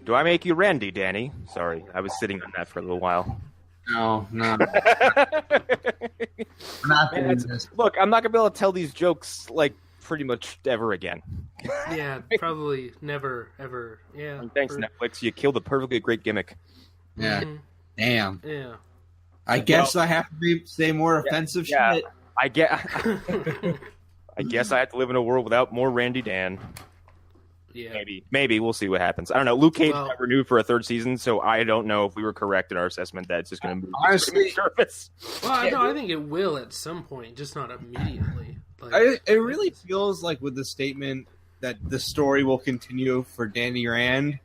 Do I make you Randy, Danny? Sorry, I was sitting on that for a little while. No. Not Man, look, I'm not gonna be able to tell these jokes like pretty much ever again. Yeah, probably never, ever. Yeah. And thanks, Netflix. You killed a perfectly great gimmick. Yeah. Mhm. Damn. Yeah. I guess I have to say more offensive shit. I guess I have to live in a world without more Randy Dan. Yeah. Maybe we'll see what happens. I don't know. Luke Cage got renewed for a third season, so I don't know if we were correct in our assessment that it's just going to move. Honestly, surface. Well, no, I think it will at some point, just not immediately. It really feels like with the statement that the story will continue for Danny Rand,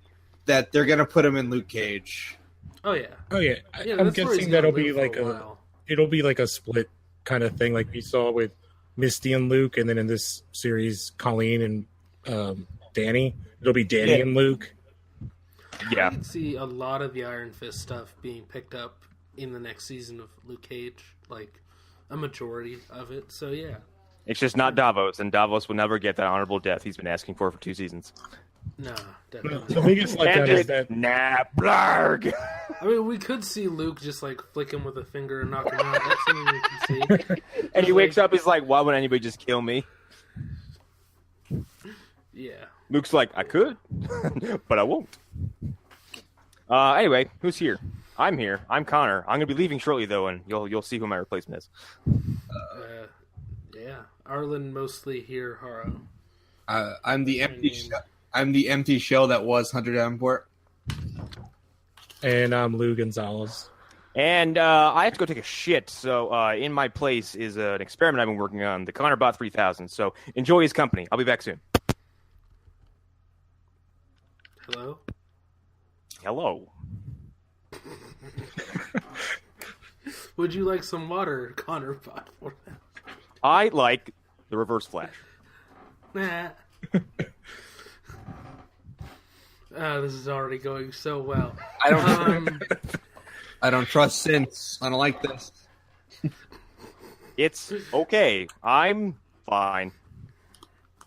that they're going to put him in Luke Cage. Oh yeah. I'm guessing that'll be like it'll be like a split kind of thing, like we saw with Misty and Luke, and then in this series, Colleen and Danny. It'll be Danny and Luke. Yeah, I can see a lot of the Iron Fist stuff being picked up in the next season of Luke Cage, like a majority of it. So yeah, it's just not Davos, and Davos will never get that honorable death he's been asking for 2 seasons. No, definitely. The biggest letdown is that blarg. I mean, we could see Luke just like flick him with a finger and knock him out. That's something we can see. And he wakes up, he's like, "Why would anybody just kill me?" Yeah. Luke's like, "I could, but I won't." Anyway, who's here? I'm here. I'm Connor. I'm gonna be leaving shortly though, and you'll see who my replacement is. Yeah, Arlen mostly here. Haro. I'm the empty shell that was Hunter Davenport. And I'm Lou Gonzalez. And I have to go take a shit, so in my place is an experiment I've been working on, the ConnorBot 3000. So enjoy his company. I'll be back soon. Hello? Hello. Would you like some water, ConnorBot, for that? I like the Reverse Flash. Nah. This is already going so well. I don't trust Synths. I don't like this. It's okay. I'm fine.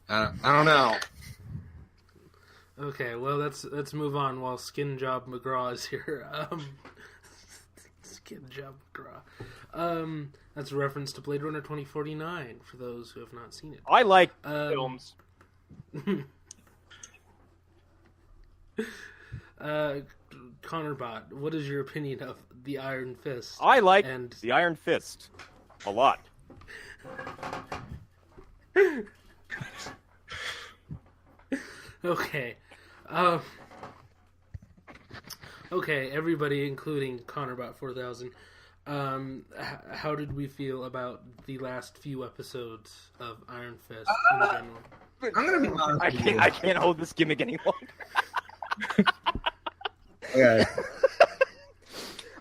I don't know. Okay, well let's move on while Skin Job McGraw is here. Skin Job McGraw. That's a reference to Blade Runner 2049 for those who have not seen it. I like films. ConnorBot, what is your opinion of the Iron Fist? I like the Iron Fist a lot. Okay. Okay, everybody, including ConnorBot 4000. How did we feel about the last few episodes of Iron Fist in general? I'm gonna be honest. I can't hold this gimmick any longer. Okay.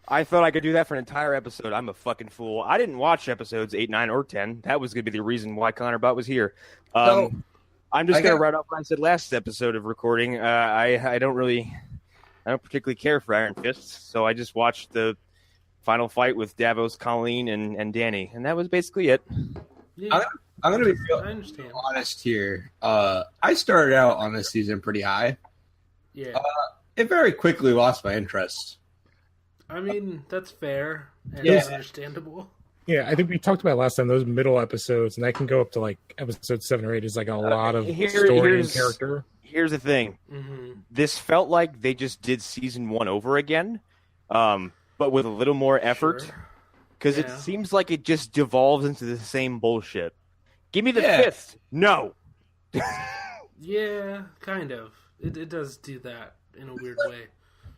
I thought I could do that for an entire episode. I'm a fucking fool. I didn't watch episodes 8, 9, or 10. That was going to be the reason why ConnorBot was here. I'm just going to write up what I said last episode of recording. I don't particularly care for Iron Fist, so I just watched the final fight with Davos, Colleen, and Danny, and that was basically it. Yeah. I'm going to be honest here. I started out on this season pretty high. Yeah. It very quickly lost my interest. I mean, that's fair and understandable. Yeah, I think we talked about last time, those middle episodes, and that can go up to like episode 7 or 8 is like a lot of story and character. Here's the thing. Mm-hmm. This felt like they just did season 1 over again, but with a little more effort. Because it seems like it just devolves into the same bullshit. Give me the fist. No. Yeah, kind of. It does do that in a weird way.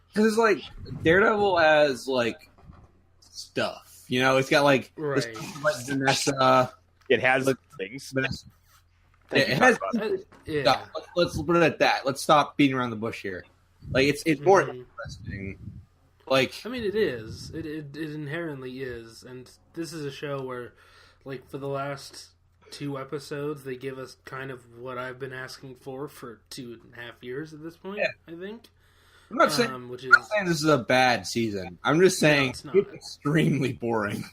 Because it's like Daredevil has like stuff, you know. It's got like this, like Vanessa. It has things. Vanessa. It has. Yeah. Let's put it at that. Let's stop beating around the bush here. Like it's more interesting. Like I mean, it is. It inherently is, and this is a show where, like, for the last 2 episodes, they give us kind of what I've been asking for 2.5 years at this point. Yeah. I think. I'm not saying this is a bad season. I'm just saying it's extremely boring.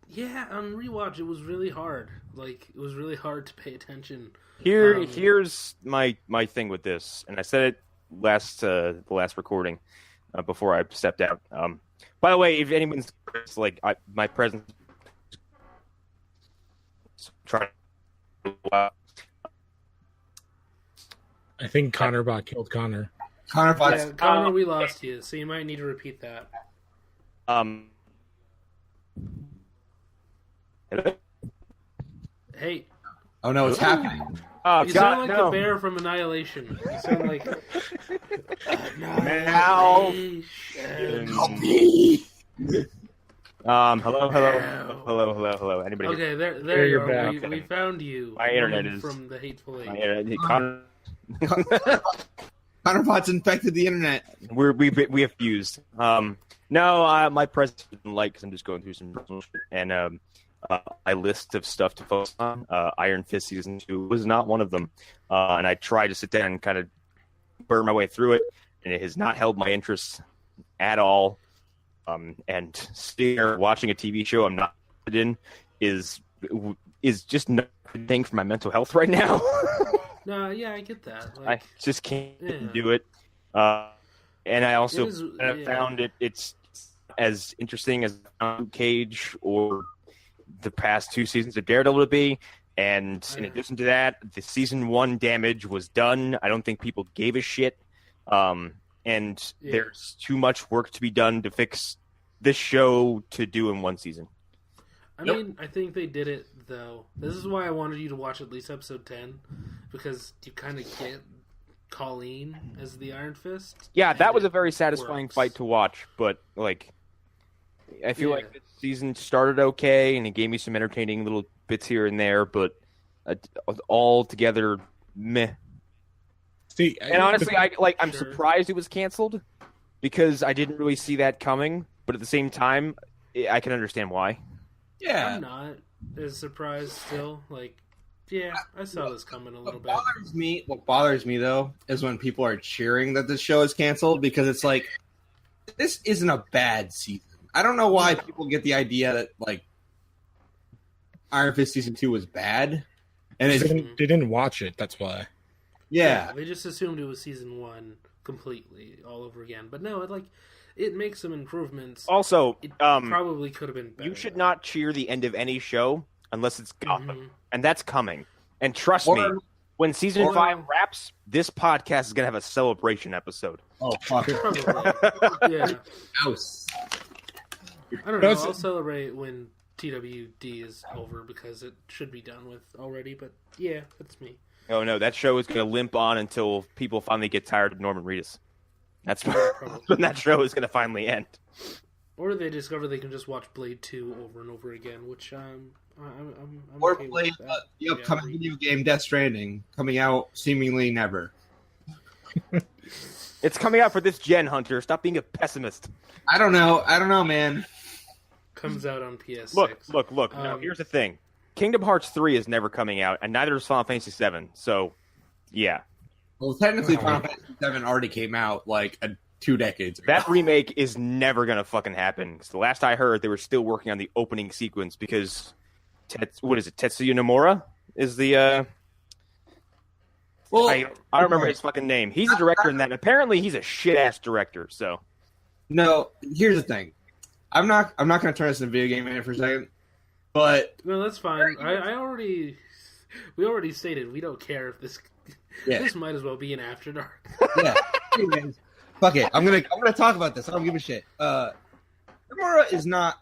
Yeah, on rewatch, it was really hard. Like, it was really hard to pay attention. Here's my thing with this, and I said it the last recording before I stepped out. By the way, if anyone's like my presence, trying. I think ConnorBot killed Connor. Connor, we lost you, so you might need to repeat that. Hello? Hey. Oh no, it's happening. Oh, you God, sound like the bear from Annihilation. You sound like Annihilation. Hello. Anybody? Okay, there you are. Back. We found you. My internet is from the Hateful Eight. My internet, Connor, ConnorBot's infected the internet. we have fused. No, my presence didn't like because I'm just going through some personal shit, and my list of stuff to focus on. Iron Fist season 2 was not one of them, and I tried to sit down and kind of burn my way through it, and it has not held my interest at all. And sitting there watching a TV show I'm not interested in is just not a good thing for my mental health right now. No, yeah, I get that. I just can't do it. And I also found it's as interesting as Luke Cage or the past 2 seasons of Daredevil to be. And in addition to that, the season 1 damage was done. I don't think people gave a shit. And there's too much work to be done to fix this show to do in 1 season. I mean, I think they did it, though. This is why I wanted you to watch at least episode 10, because you kind of get Colleen as the Iron Fist. Yeah, that was a very satisfying fight to watch, but, like, I feel like the season started okay, and it gave me some entertaining little bits here and there, but all together, meh. See, and honestly, I'm surprised it was canceled, because I didn't really see that coming, but at the same time, I can understand why. Yeah. I'm not as surprised still. Like, yeah, I saw this coming a little bit. What bothers me, though, is when people are cheering that this show is canceled, because it's like, this isn't a bad season. I don't know why people get the idea that, like, Iron Fist Season 2 was bad. And they didn't watch it, that's why. Yeah. They just assumed it was Season 1 completely, all over again. But no, it makes some improvements. Also, it probably could have been better. You should not cheer the end of any show unless it's Gotham. And that's coming. And trust me, when Season 5 wraps, this podcast is going to have a celebration episode. Oh, fuck. Probably. Yeah. House. I don't know. I'll celebrate when TWD is over, because it should be done with already. But yeah, that's me. Oh, no, that show is going to limp on until people finally get tired of Norman Reedus. That's when that show is going to finally end. Or they discover they can just watch Blade 2 over and over again, which I'm or okay play with that. the upcoming video game Death Stranding, coming out seemingly never. It's coming out for this gen, Hunter. Stop being a pessimist. I don't know, man. Comes out on PS6. Look. Now, here's the thing. Kingdom Hearts 3 is never coming out, and neither is Final Fantasy 7. So, yeah. Well, technically, Final Fantasy 7 already came out, 2 decades ago. That remake is never going to fucking happen. Because the last I heard, they were still working on the opening sequence because, Tetsuya Nomura is the, Well, I don't remember his fucking name. He's a director in that, and apparently he's a shit-ass director, so. No, here's the thing. I'm not going to turn this into a video game minute for a second, but... No, that's fine. We already stated we don't care if this... Yeah. This might as well be an After Dark. Yeah. Anyways, fuck it. I'm gonna talk about this. I don't give a shit. Nomura is not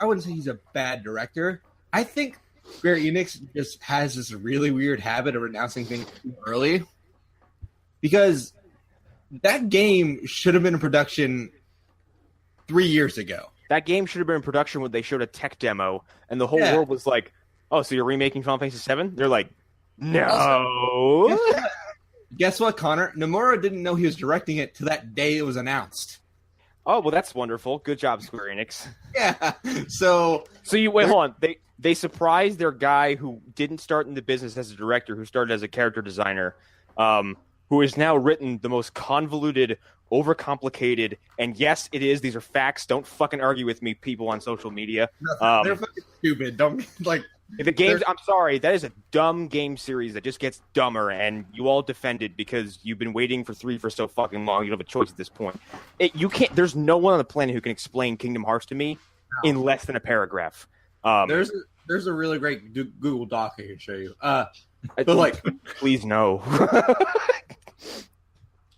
I wouldn't say he's a bad director. I think Square Enix just has this really weird habit of announcing things too early. Because that game should have been in production 3 years ago. That game should have been in production when they showed a tech demo, and the whole world was like, "Oh, so you're remaking Final Fantasy 7?" They're like, "No." Also, guess what, Connor? Nomura didn't know he was directing it to that day it was announced. Oh, well, that's wonderful. Good job, Square Enix. Yeah. So you wait, hold on. They surprised their guy who didn't start in the business as a director, who started as a character designer, who has now written the most convoluted, overcomplicated, and yes, it is. These are facts. Don't fucking argue with me, people on social media. They're fucking stupid. Don't The games, I'm sorry, that is a dumb game series that just gets dumber, and you all defend it because you've been waiting for 3 for so fucking long. You don't have a choice at this point. You can't. There's no one on the planet who can explain Kingdom Hearts to me in less than a paragraph. There's a really great Google Doc I can show you. But like, please no.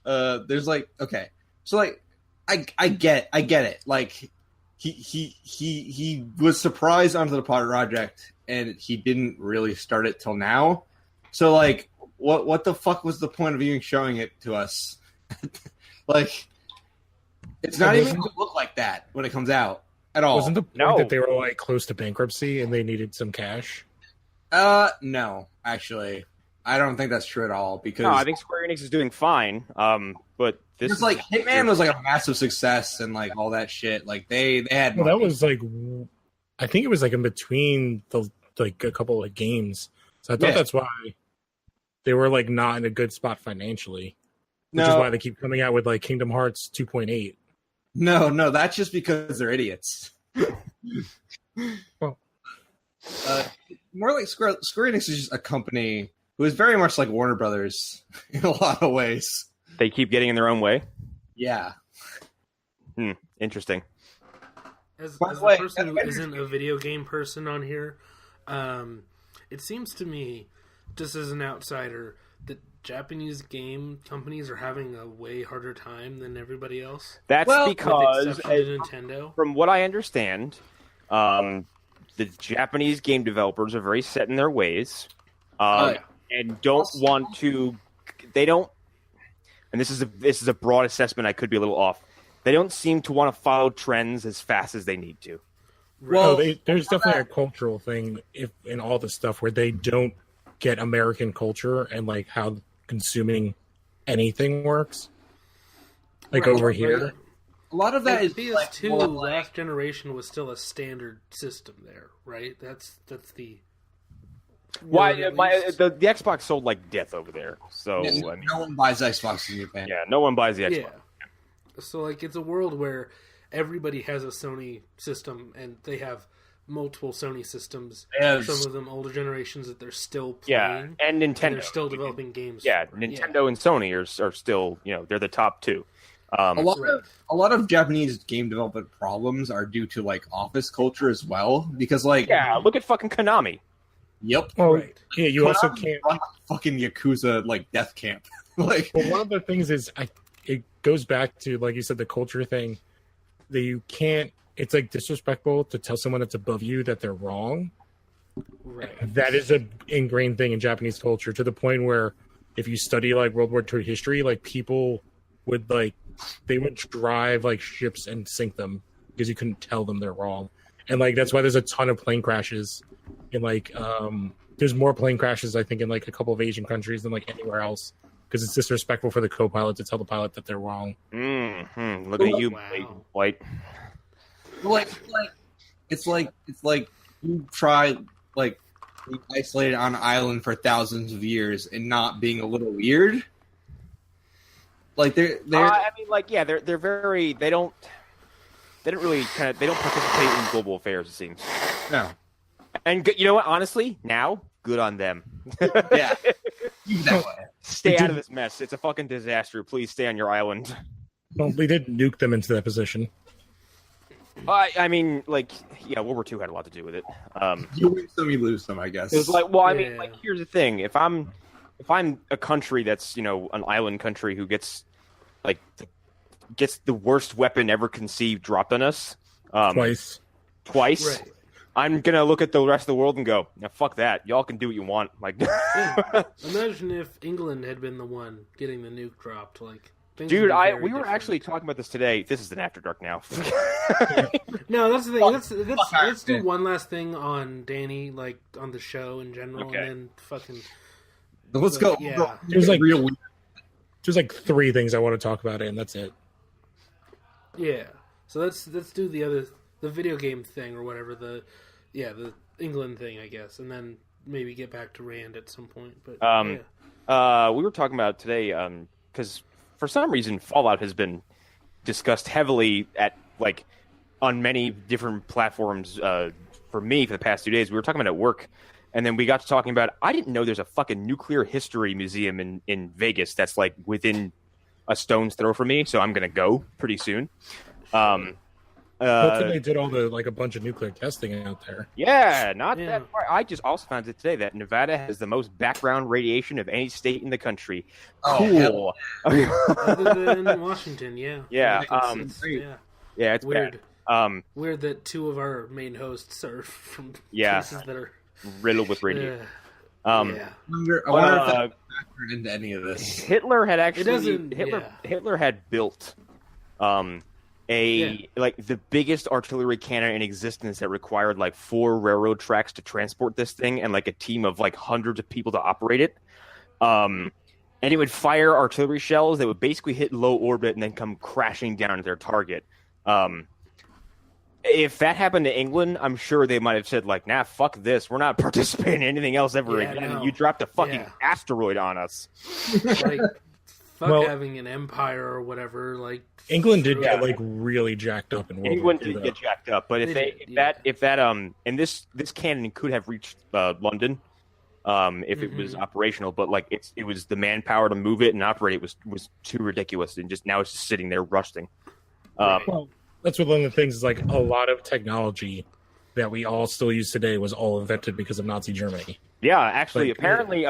There's like, okay, so like, I get it. Like, he was surprised onto the project, and he didn't really start it till now. So like, what the fuck was the point of even showing it to us? Like, it's not even going to look like that when it comes out at all. Wasn't the point that they were like close to bankruptcy and they needed some cash? No, actually, I don't think that's true at all. Because I think Square Enix is doing fine. But this is like Hitman was like a massive success and like all that shit. Like they had. Well, that was like, I think it was like in between the like a couple of games. So I thought that's why they were like not in a good spot financially. Which is why they keep coming out with like Kingdom Hearts 2.8. No, that's just because they're idiots. Well, more like Square Enix is just a company who is very much like Warner Brothers in a lot of ways. They keep getting in their own way? Yeah. Interesting. As a person who isn't a video game person on here, it seems to me, just as an outsider, that Japanese game companies are having a way harder time than everybody else. That's because, Nintendo. From what I understand, the Japanese game developers are very set in their ways, and don't want to. They don't. And this is a broad assessment. I could be a little off. They don't seem to want to follow trends as fast as they need to. Well, there's definitely a cultural thing in all this stuff where they don't get American culture and like how consuming anything works. Like over here. A lot of that is PS2 last generation was still a standard system there, right? That's the why the Xbox sold like death over there. So I mean, no one buys Xbox in Japan. Yeah, no one buys the Xbox. Yeah. So like it's a world where everybody has a Sony system and they have multiple Sony systems. Some of them older generations that they're still playing. Yeah, and Nintendo. And they're still developing games. Yeah, Nintendo and Sony are still, they're the top two. A lot of Japanese game development problems are due to like office culture as well, because like look at fucking Konami. Yep. Oh, right. Yeah, you also can't run fucking Yakuza like death camp. Like, well, one of the things is it goes back to, like you said, the culture thing, that you can't. It's like disrespectful to tell someone that's above you that they're wrong. Right. That is a ingrained thing in Japanese culture, to the point where if you study like World War II history, like people would they would drive like ships and sink them because you couldn't tell them they're wrong. And like that's why there's a ton of plane crashes in like there's more plane crashes I think in like a couple of Asian countries than like anywhere else, because it's disrespectful for the co-pilot to tell the pilot that they're wrong. Mm-hmm. Look at you, White. It's like you try like being isolated on an island for thousands of years and not being a little weird. Like they're they're very they don't really they don't participate in global affairs, it seems. No. And you know what? Honestly, now good on them. Yeah. That way. Stay out of this mess. It's a fucking disaster. Please stay on your island. Well, they did nuke them into that position. I mean, like, yeah, World War II had a lot to do with it. You win some, you lose some, I guess. It was like, well, I mean, like, here's the thing: if I'm a country that's an island country who gets the worst weapon ever conceived dropped on us, twice, right. I'm gonna look at the rest of the world and go, "Now, fuck that! Y'all can do what you want." Like, imagine if England had been the one getting the nuke dropped, like. Dude, we were actually talking about this today. This is an After Dark now. No, that's the thing. Let's do one last thing on Danny, like on the show in general, and then fucking. Let's go. Yeah. There's like 3 things I want to talk about, and that's it. Yeah. So let's do the video game thing or whatever, the England thing, I guess, and then maybe get back to Rand at some point. But we were talking about today because. For some reason, Fallout has been discussed heavily on many different platforms for me for the past 2 days. We were talking about it at work, and then we got to talking about, I didn't know there's a fucking nuclear history museum in Vegas that's like within a stone's throw from me, so I'm going to go pretty soon. Hopefully they did all the a bunch of nuclear testing out there. Yeah, that far. I just also found it today that Nevada has the most background radiation of any state in the country. Cool. Other than Washington, yeah. Yeah. It's weird. Bad. Weird that two of our main hosts are from places that are riddled with radiation. I wonder if that factored into any of this. Hitler had Hitler had built the biggest artillery cannon in existence that required 4 railroad tracks to transport this thing and a team of hundreds of people to operate it. And it would fire artillery shells that would basically hit low orbit and then come crashing down at their target. If that happened to England, I'm sure they might have said nah, fuck this. We're not participating in anything else ever again. No. You dropped a fucking asteroid on us. Having an empire or whatever. England did get really jacked up in World War II. England did get jacked up, but and this cannon could have reached London if it was operational, but it was the manpower to move it and operate it was too ridiculous, and now it's just sitting there rusting. Well, that's one of the things is a lot of technology that we all still use today was all invented because of Nazi Germany. Yeah, actually, apparently,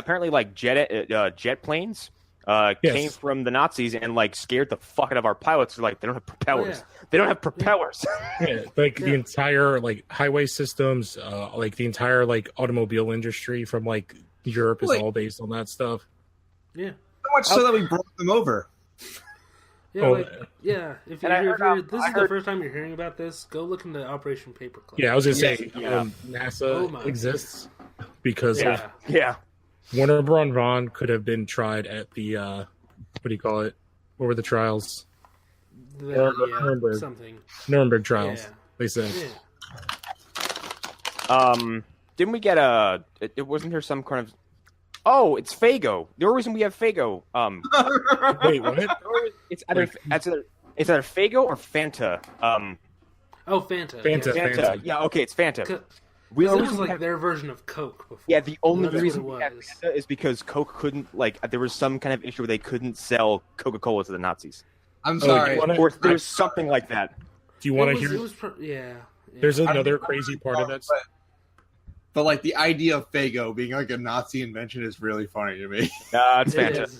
jet planes. Came from the Nazis and scared the fuck out of our pilots. They're they don't have propellers. They don't have propellers. The entire highway systems, the entire automobile industry from Europe is all based on that stuff. Yeah, so much so that we brought them over. Yeah, If this is the first time you're hearing about this, go look into Operation Paperclip. Yeah, I was gonna say NASA exists because of Werner Braun von could have been tried at the what do you call it? What were the trials? Nuremberg trials. Yeah. They said. Yeah. Didn't we get it wasn't there some kind of? Oh, it's Fago. The only reason we have Fago. Wait, what? It's either Fago or Fanta. Fanta. Yeah, okay, it's Fanta. It was their version of Coke before. Yeah, the only reason we have Fanta is because Coke couldn't there was some kind of issue where they couldn't sell Coca-Cola to the Nazis. I'm sorry. Or there was something like that. Do you want to hear? There's another crazy part of that. But the idea of Fago being a Nazi invention is really funny to me. It's Fanta.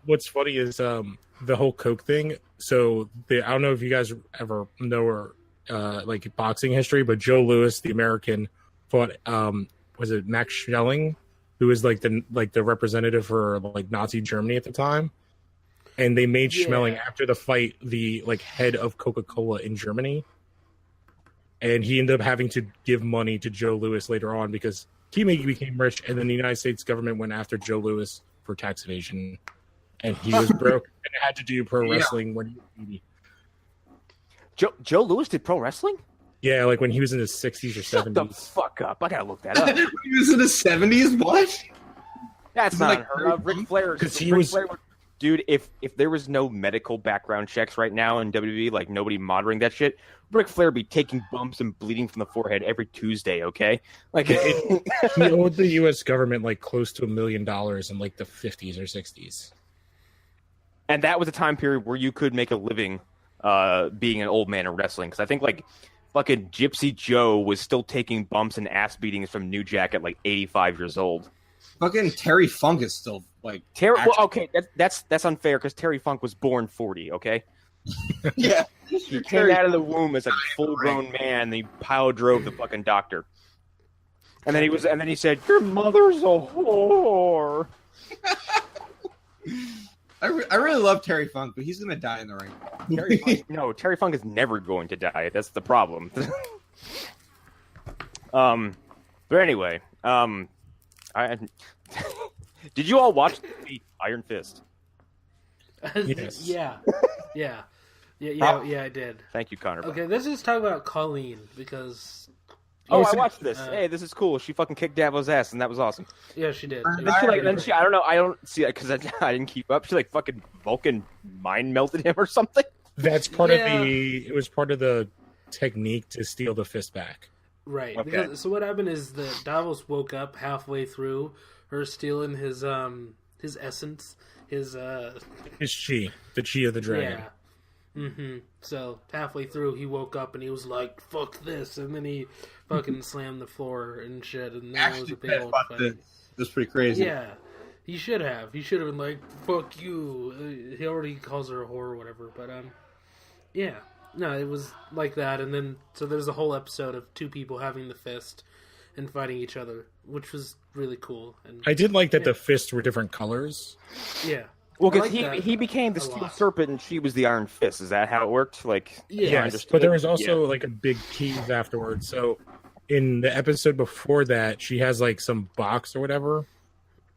What's funny is the whole Coke thing. So I don't know if you guys ever know or boxing history, but Joe Louis, the American, fought was it Max Schelling, who was the representative for Nazi Germany at the time, and they made Schmeling after the fight the head of Coca-Cola in Germany. And he ended up having to give money to Joe Louis later on because he became rich, and then the United States government went after Joe Louis for tax evasion, and he was broke and had to do pro wrestling when he was Joe Louis did pro wrestling? Yeah, when he was in his 60s or 70s. Shut the fuck up. I gotta look that up. He was in his 70s? What? That's not unheard of. Ric Flair. Because he was... Dude, if there was no medical background checks right now in WWE, nobody monitoring that shit, Ric Flair would be taking bumps and bleeding from the forehead every Tuesday, okay? He owed the U.S. government close to $1 million in the 50s or 60s. And that was a time period where you could make a living being an old man in wrestling. Because I think fucking Gypsy Joe was still taking bumps and ass beatings from New Jack at 85 years old. Fucking Terry Funk is still Terry. Well, okay, that's unfair because Terry Funk was born 40. Okay. Yeah. He came out of the womb as a full-grown man. And he pile drove the fucking doctor. And then he said, "Your mother's a whore." I really love Terry Funk, but he's gonna die in the ring. Terry Funk is never going to die. That's the problem. But anyway, did you all watch the Iron Fist? Yes. Yeah, I did. Thank you, Connor. Okay, let's just talk about Colleen because. I watched this. Hey, this is cool. She fucking kicked Davo's ass, and that was awesome. Yeah, she did. I don't know. I don't see it because I didn't keep up. She fucking Vulcan mind melted him or something. That's part of it was part of the technique to steal the fist back. Right. Okay. Because, so what happened is that Davos woke up halfway through her stealing his essence, his chi, the chi of the dragon. Yeah. Mm-hmm. So halfway through, he woke up and he was like, "Fuck this," and then he fucking slammed the floor and shit, and that was a big old fight. That's pretty crazy. Yeah, he should have. He should have been like, "Fuck you." He already calls her a whore or whatever, but yeah. No, it was like that, and then so there's a whole episode of two people having the fist and fighting each other, which was really cool. And I did like that the fists were different colors. Yeah. Well, because he became the Steel Serpent and she was the Iron Fist. Is that how it worked? Like, yes, but there was also like a big tease afterwards. So in the episode before that, she has like some box or whatever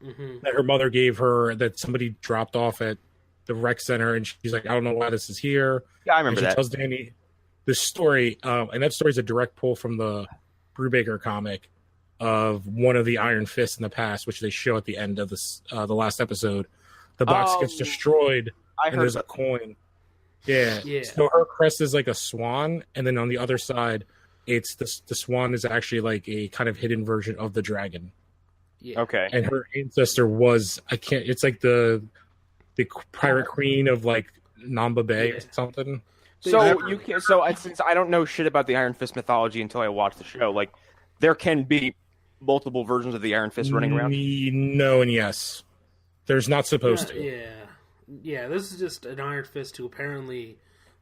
that her mother gave her that somebody dropped off at the rec center, and she's like, "I don't know why this is here." Yeah, I remember and she that. tells Danny the story, and that story is a direct pull from the Brubaker comic of one of the Iron Fists in the past, which they show at the end of this the last episode. The box gets destroyed, and there's a coin. Yeah. So her crest is like a swan, and then on the other side, it's the swan is actually like a kind of hidden version of the dragon. Yeah. Okay. And her ancestor was it's like the pirate queen of like Namba Bay or something. Since I don't know shit about the Iron Fist mythology until I watch the show, like there can be multiple versions of the Iron Fist running around. No and yes. There's not supposed to. Yeah. This is just an Iron Fist who apparently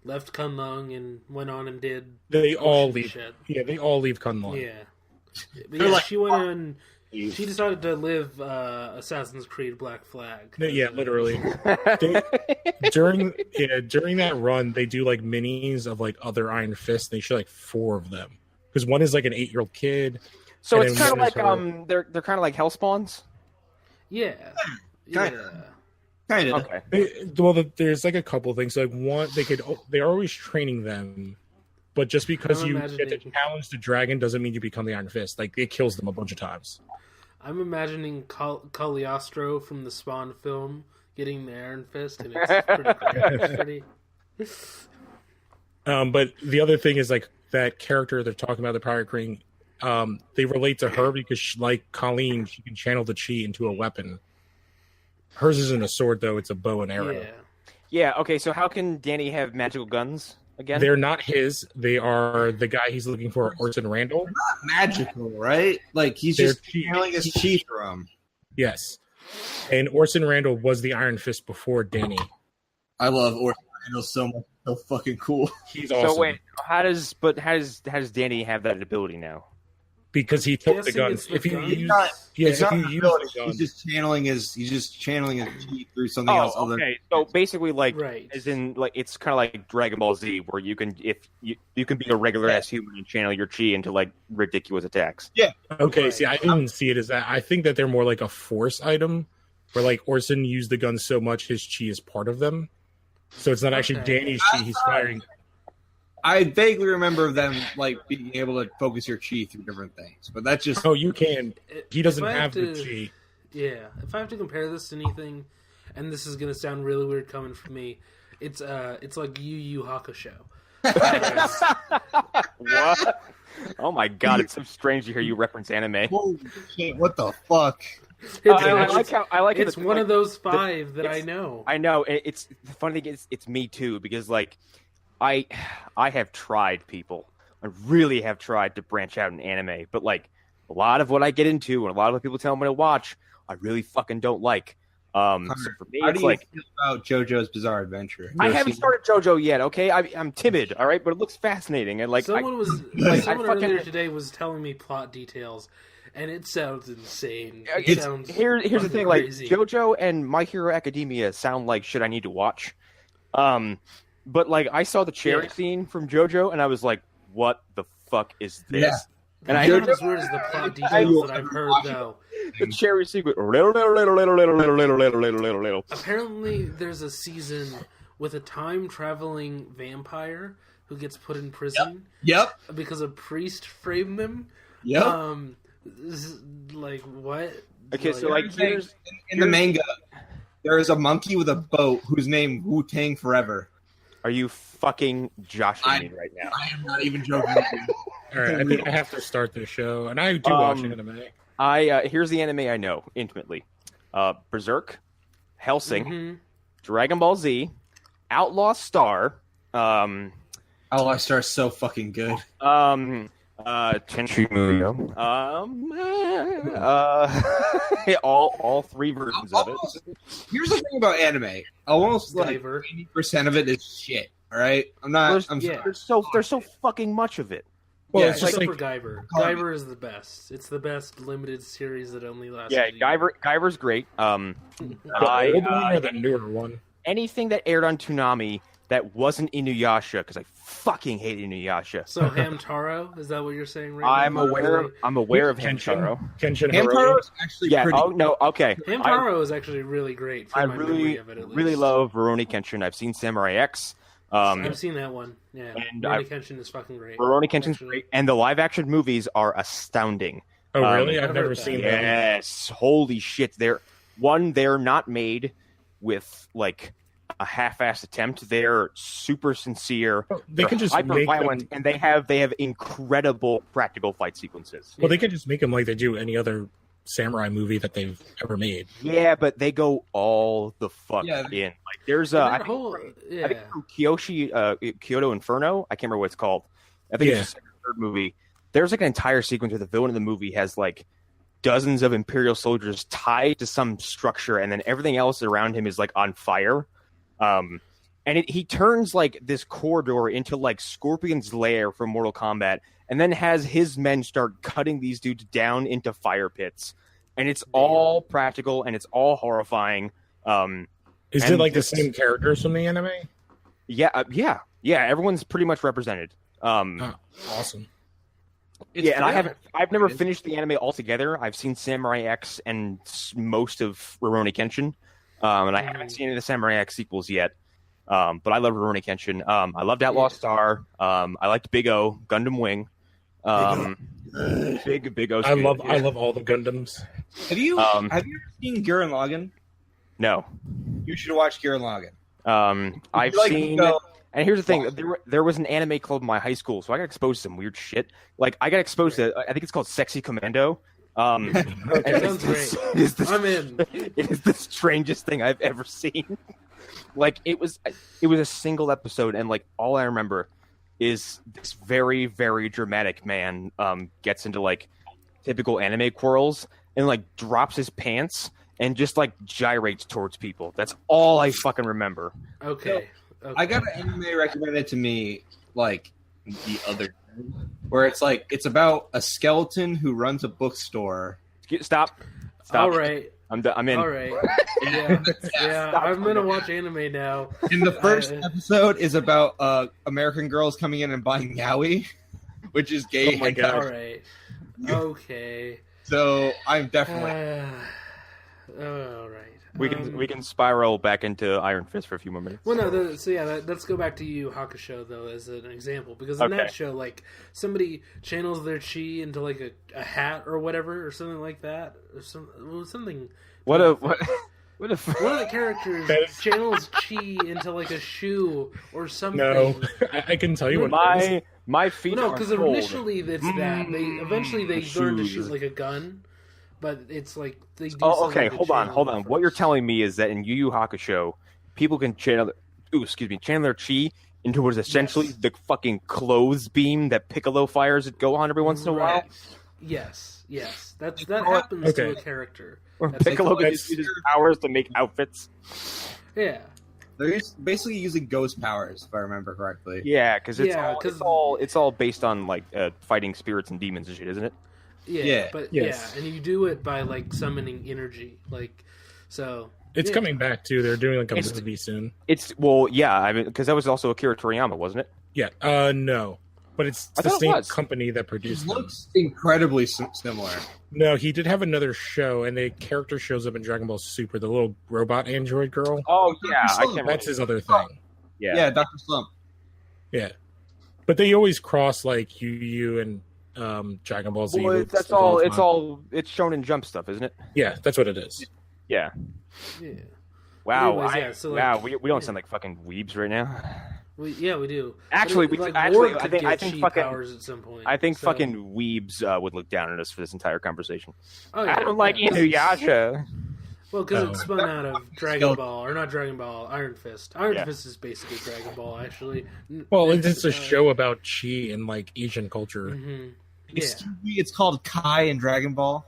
left Kunlun and went on and did. They all leave. Shit. Yeah, they all leave Kunlun. Yeah, but she went on. She decided to live Assassin's Creed Black Flag. Yeah, literally. During that run, they do like minis of like other Iron Fists. They show like 4 of them because one is like an 8-year-old kid. So it's kind of like they're kind of like Hellspawns. Yeah. Kind of. Okay. There's like a couple things. Like one, they're always training them, but just because you get to challenge the dragon doesn't mean you become the Iron Fist. Like it kills them a bunch of times. I'm imagining Cagliostro from the Spawn film getting the Iron Fist, and it's pretty great. But the other thing is like that character they're talking about, the Pirate Queen. They relate to her because, like Colleen, she can channel the chi into a weapon. Hers isn't a sword, though. It's a bow and arrow. Yeah, okay, so how can Danny have magical guns again? They're not his. They are the guy he's looking for, Orson Randall. They're not magical, right? Like, he's just channeling his chi through them. Yes. And Orson Randall was the Iron Fist before Danny. I love Orson Randall so much. So fucking cool. He's awesome. So wait, how does Danny have that ability now? Because he took the guns. If you use, he's just channeling his chi through something else. Okay. So basically, like, as in, like, it's kind of like Dragon Ball Z, where you can, if you can be a regular ass human and channel your chi into like ridiculous attacks. Yeah. Okay. See, I didn't see it as that. I think that they're more like a force item, where like Orson used the guns so much, his chi is part of them. So it's not actually Danny's chi he's firing. I vaguely remember them like being able to focus your chi through different things, but that's just you can. He doesn't have the chi. Yeah, if I have to compare this to anything, and this is gonna sound really weird coming from me, it's like Yu Yu Hakusho. What? Oh my god! It's so strange to hear you reference anime. Holy shit! What the fuck? I like it's one of those 5 that I know. I know. It's the funny thing is, it's me too, because like I have tried, people. I really have tried to branch out in anime, but like a lot of what I get into and a lot of what people tell me to watch, I really fucking don't like. So for me, how it's do you like feel about JoJo's Bizarre Adventure? I haven't started JoJo yet. Okay, I'm timid. All right, but it looks fascinating. And like someone earlier today was telling me plot details, and it sounds insane. Here's the thing: like JoJo and My Hero Academia sound like shit I need to watch. But like I saw the cherry scene from JoJo, and I was like, "What the fuck is this?" Yeah. And I not as weird as the plot details that I've heard though. The cherry sequence. Apparently, there's a season with a time traveling vampire who gets put in prison. Yep. Because a priest framed him. Yep. Like what? Okay, so like here's in the manga, there is a monkey with a boat whose name Wu-Tang Forever. Are you fucking joshing me right now? I am not even joking. All right, I think I have to start this show, and I do watch anime. Here's the anime I know intimately: Berserk, Hellsing, Dragon Ball Z, Outlaw Star. Outlaw Star is so fucking good. Tenchi Muyo. All three versions of it. Here's the thing about anime. Almost like 80% of it is shit. All right, There's so fucking much of it. Well, it's just like for Guyver. Guyver is the best. It's the best limited series that only lasts. Yeah, Guyver's great. The old one or the newer one? Anything that aired on Toonami that wasn't Inuyasha, because I fucking hate Inuyasha. So Hamtaro, is that what you're saying right I'm now? I'm aware of Hamtaro. Hamtaro is actually pretty. Oh no, okay. Hamtaro is actually really great. I really love Rurouni Kenshin. I've seen Samurai X. I've seen that one. Yeah, and Rurouni Kenshin is fucking great. Rurouni Kenshin's great, and the live action movies are astounding. Oh really? I've never seen them. Yes, holy shit! They're not made with like a half-assed attempt. They're super sincere. They can just hyper violent, and they have incredible practical fight sequences. Well, they can just make them like they do any other samurai movie that they've ever made. Yeah, but they go all the fuck in. Like there's I think from Kyoto Inferno. I can't remember what it's called. I think it's the second or third movie. There's like an entire sequence where the villain of the movie has like dozens of Imperial soldiers tied to some structure, and then everything else around him is like on fire. And he turns like this corridor into like Scorpion's lair from Mortal Kombat, and then has his men start cutting these dudes down into fire pits, and it's all practical and it's all horrifying. Is it like the same characters from the anime? Yeah. Everyone's pretty much represented. Awesome. And I've never finished the anime altogether. I've seen Samurai X and most of Rurouni Kenshin. And I haven't seen any of the Samurai X sequels yet. But I love Rurouni Kenshin. I loved Outlaw Star. I liked Big O, Gundam Wing. Big O's I love all the Gundams. Have you ever seen Gurren Lagann? No. You should watch Gurren Lagann. I've seen. And here's the thing: there was an anime club in my high school, so I got exposed to some weird shit. Like I got exposed to, I think it's called Sexy Commando. Sounds great. I'm in. It is the strangest thing I've ever seen. Like it was a single episode, and like all I remember is this very, very dramatic man gets into like typical anime quarrels and like drops his pants and just like gyrates towards people. That's all I fucking remember. Okay. I got an anime recommended to me like the other day, where it's about a skeleton who runs a bookstore. Stop. All right. I'm in. All right. Yeah. I'm gonna watch anime now. And the first episode is about American girls coming in and buying yaoi, which is gay. Oh my god! All right. Okay. So I'm definitely. All right. We can spiral back into Iron Fist for a few more minutes. Well, no. Let's go back to Yu Yu Hakusho though as an example, because in that show, like somebody channels their chi into like a hat or whatever or something like that, or something. What if one of the characters channels chi into like a shoe or something? No, I can tell you what. My feet. No, because initially it's that. Eventually they learn to shoot like a gun. But it's like they do. Oh, okay. Hold on. What you're telling me is that in Yu Yu Hakusho, people can channel their chi into what is essentially the fucking clothes beam that Piccolo fires at Gohan every once in a while. Yes. That happens to a character. Or Piccolo can use his powers to make outfits. Yeah. They're basically using ghost powers, if I remember correctly. Yeah, because it's all based on like fighting spirits and demons and shit, isn't it? Yeah, and you do it by like summoning energy, like so. It's coming back too. They're doing like a movie soon. I mean, because that was also Akira Toriyama, wasn't it? Yeah, no, but it's the same company that produced. It looks incredibly similar. No, he did have another show, and the character shows up in Dragon Ball Super, the little robot android girl. Oh yeah, that's his other thing. Yeah, Dr. Slump. Yeah, but they always cross like Yu and. Dragon Ball Z. Well, it's Shonen Jump stuff, isn't it? Yeah, that's what it is. Yeah. Wow. Anyways, we don't sound like fucking weebs right now. We do. Actually, I think fucking powers at some point. I think fucking weebs would look down on us for this entire conversation. Oh, yeah, I don't like Inuyasha. Well, because it spun out of Dragon Ball, or not Dragon Ball, Iron Fist. Iron Fist is basically Dragon Ball, actually. Well, it's a show about chi and like Asian culture. Mm-hmm. Yeah. It's called Kai and Dragon Ball.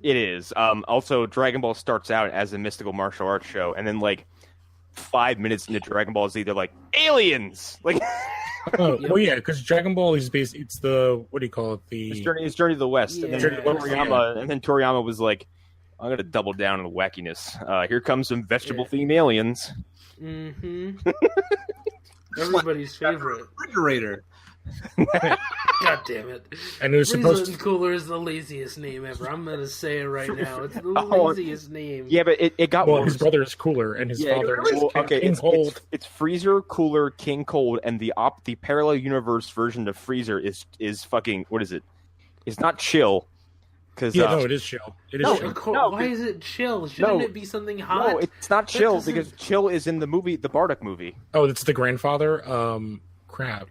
It is. Also, Dragon Ball starts out as a mystical martial arts show, and then like 5 minutes into Dragon Ball Z, they're like aliens. Like, well, yeah, because Dragon Ball is based. It's the what do you call it? It's Journey to the West, Yeah. and then Toriyama was like, I'm gonna double down on the wackiness. Here comes some vegetable themed aliens. Mm-hmm. Everybody's favorite Refrigerator. God damn it! And it was supposed Reason Cooler is the laziest name ever. I'm gonna say it right now. It's the laziest name. Yeah, but it got well. worse. His brother is Cooler, and his father is King Cold. It's Freezer, Cooler, King Cold, and the parallel universe version of Freezer is fucking what is it? It's not Chill. No, it is Chill. It is Chill. Why is it Chill? Shouldn't it be something hot? No, it's not Chill because Chill is in the movie, the Bardock movie. Oh, it's the grandfather. Crap.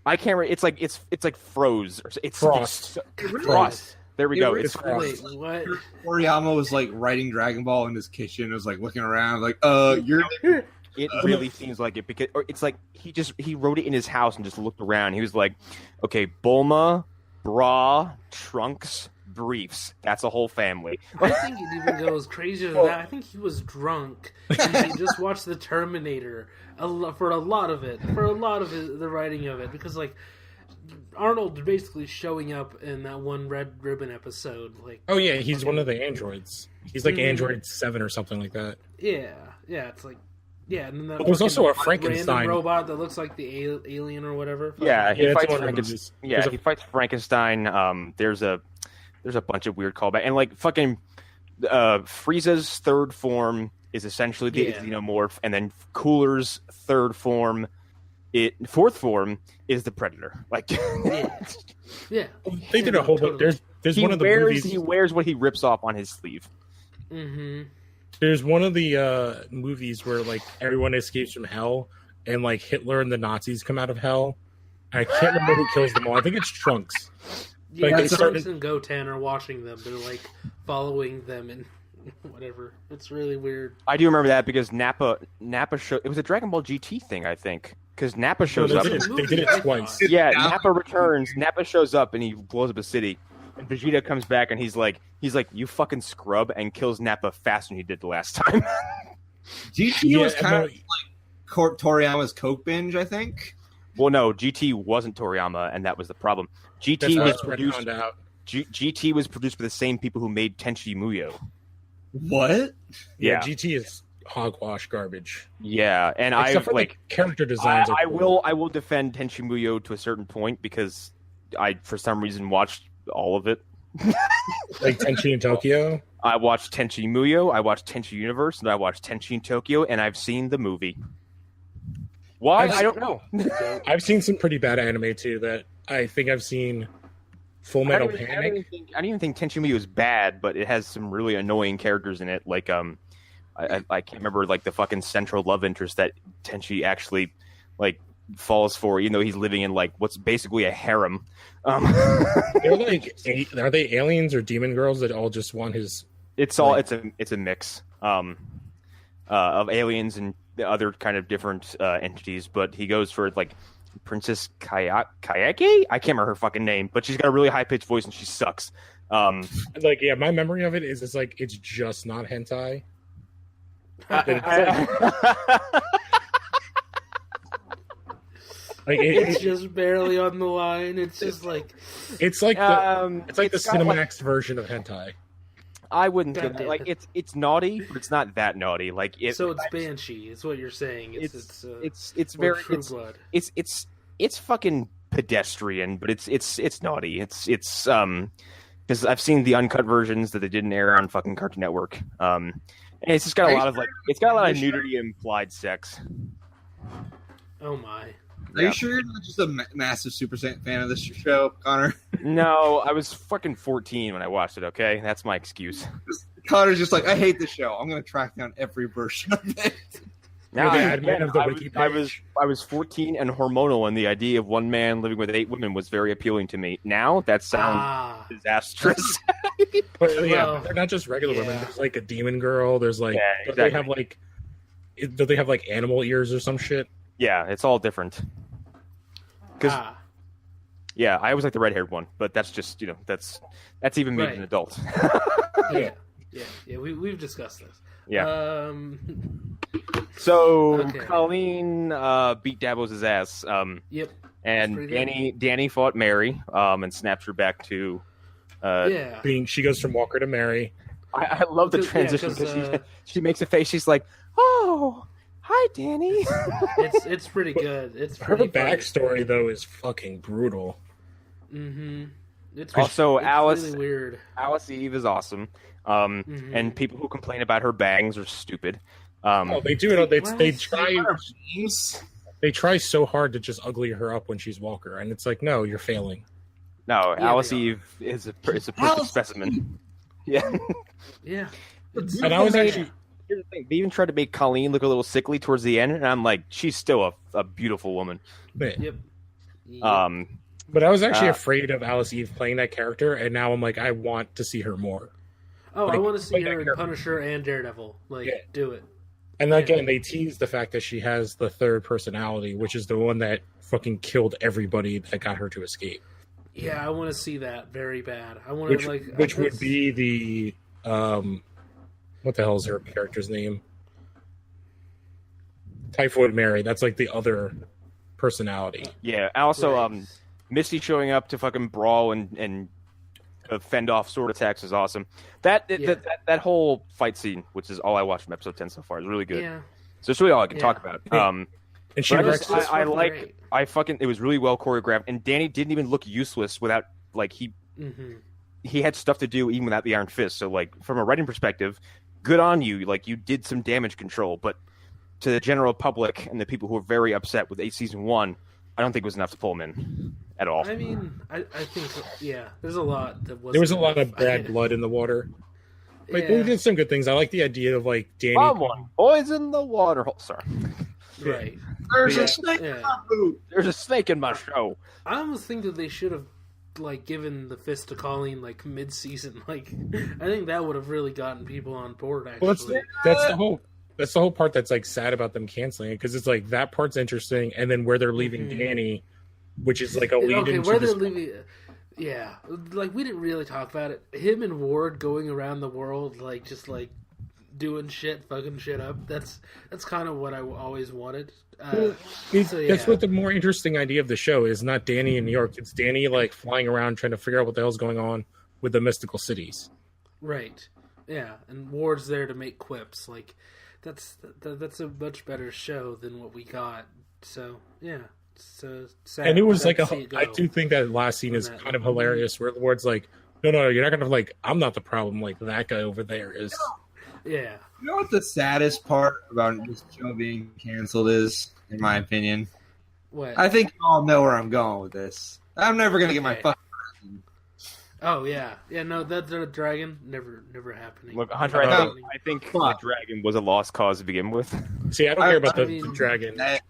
I can't. It's like Froze. It's Frost. Frost. There we go. Wait, what? Toriyama was like writing Dragon Ball in his kitchen. It was like looking around, like, you're. It really seems like it because it's like he wrote it in his house and just looked around. He was like, okay, Bulma, bra, trunks, briefs. That's a whole family. I think it even goes crazier than that. I think he was drunk and he just watched The Terminator for a lot of the writing of it, because like Arnold basically showing up in that one Red Ribbon episode. Like, oh yeah, he's one of the androids. He's like Android 7 or something like that. Yeah, it's like. Yeah, and then there's also a Frankenstein random robot that looks like the alien or whatever. Yeah, he fights Frankenstein. Yeah, he fights Frankenstein. There's a bunch of weird callbacks, and like fucking Frieza's third form is essentially the xenomorph, and then Cooler's fourth form is the Predator. Like, yeah. They did a whole bunch. There's one of the movies. He wears what he rips off on his sleeve. Mm-hmm. There's one of the movies where like everyone escapes from hell, and like Hitler and the Nazis come out of hell. I can't remember who kills them all. I think it's Trunks. Yeah, like Trunks and Goten are watching them. They're like following them and whatever. It's really weird. I do remember that because Nappa showed. It was a Dragon Ball GT thing, I think, because Nappa shows up. They did it twice. Yeah, Nappa returns. Nappa shows up and he blows up a city. And Vegeta comes back and he's like, you fucking scrub, and kills Nappa faster than he did the last time. GT was kind of like Toriyama's Coke binge, I think. Well, no, GT wasn't Toriyama, and that was the problem. GT was produced by the same people who made Tenchi Muyo. What? Yeah, GT is hogwash garbage. Yeah, and except for like character designs. I will defend Tenchi Muyo to a certain point because I, for some reason, watched all of it. Like Tenchi in Tokyo? I watched Tenchi Muyo, I watched Tenchi Universe, and I watched Tenchi in Tokyo, and I've seen the movie. Why? I don't know. I've seen some pretty bad anime too that I think I've seen. Full Metal Panic. I don't even think Tenchi Muyo is bad, but it has some really annoying characters in it. Like I can't remember like the fucking central love interest that Tenchi actually like falls for, even though he's living in like what's basically a harem. They're like, are they aliens or demon girls that all just want his? It's all it's a mix of aliens and the other kind of different entities, but he goes for like Princess Kayake? I can't remember her fucking name, but she's got a really high pitched voice and she sucks. Like, yeah, my memory of it is it's like it's just not hentai. It's just barely on the line. It's just like it's like the Cinemax version of hentai. I wouldn't say that. Like it's naughty, but it's not that naughty. Like so it's Banshee. Is what you're saying. It's very True Blood. It's fucking pedestrian, but it's naughty. It's because I've seen the uncut versions that they didn't air on fucking Cartoon Network. And it's just got a lot of nudity and implied sex. Oh my. Are you sure you're not just a massive Super Saiyan fan of this show, Connor? No, I was fucking 14 when I watched it, okay? That's my excuse. Connor's just like, I hate this show. I'm going to track down every version of it. Now the admin of the wiki page. I was 14 and hormonal, and the idea of one man living with 8 women was very appealing to me. Now that sounds disastrous. But they're not just regular women. There's like a demon girl. There's like they have like do they have like animal ears or some shit? Yeah, it's all different. Because yeah, I always like the red-haired one, but that's just that's even made an adult. yeah. We've discussed this. Yeah. So Colleen beat Davos' ass. Yep. And Danny fought Mary and snapped her back to she goes from Walker to Mary. I love the transition because she makes a face. She's like, "Oh, hi, Danny." it's pretty good. It's pretty her backstory though is fucking brutal. Mm-hmm. It's Alice. Really weird. Alice Eve is awesome. And people who complain about her bangs are stupid. They do it. They try so hard to just ugly her up when she's Walker, and it's like, no, you're failing. No, Alice Eve is a perfect specimen. Yeah. Yeah. And I was actually. Here's the thing. They even tried to make Colleen look a little sickly towards the end, and I'm like, she's still a beautiful woman. Yep. But I was actually afraid of Alice Eve playing that character, and now I'm like, I want to see her more. Oh, I want to see her in Punisher and Daredevil. Do it. And again, they tease the fact that she has the third personality, which is the one that fucking killed everybody that got her to escape. Yeah, I want to see that very bad. I want to which would be the what the hell is her character's name? Typhoid Mary. That's like the other personality. Yeah. Also, Misty showing up to fucking brawl and fend off sword attacks is awesome. That whole fight scene, which is all I watched from episode 10 so far, is really good. Yeah. So that's really all I can talk about. And she it was really well choreographed, and Danny didn't even look useless without he had stuff to do even without the Iron Fist. So from a writing perspective, good on you. You did some damage control, but to the general public and the people who are very upset with season 1, I don't think it was enough to pull him in at all. I mean, I think there's a lot that was. There was a lot of bad blood in the water. They did some good things. I like the idea of Danny. Someone poison the water hole. Sorry. Right. There's a snake in my boot. There's a snake in my show. I almost think that they should have given the fist to Colleen mid-season. I think that would have really gotten people on board. Actually, well, that's the whole part that's sad about them canceling it, because it's that part's interesting, and then where they're leaving Danny, which is a lead into where they're leaving. Yeah, we didn't really talk about it. Him and Ward going around the world, doing shit, fucking shit up. That's kind of what I always wanted. That's what the more interesting idea of the show is. Not Danny in New York. It's Danny flying around trying to figure out what the hell's going on with the mystical cities. Right. Yeah, and Ward's there to make quips. That's a much better show than what we got. So yeah. So sad. And it was I do think that last scene is kind of hilarious, where Ward's no, you're not gonna I'm not the problem. That guy over there is. Yeah. You know what the saddest part about this show being canceled is, in my opinion? What? I think you all know where I'm going with this. I'm never gonna get my fucking. Oh yeah, no, that dragon never happening. Look, Hunter, I think the dragon was a lost cause to begin with. See, I don't care about the dragon. The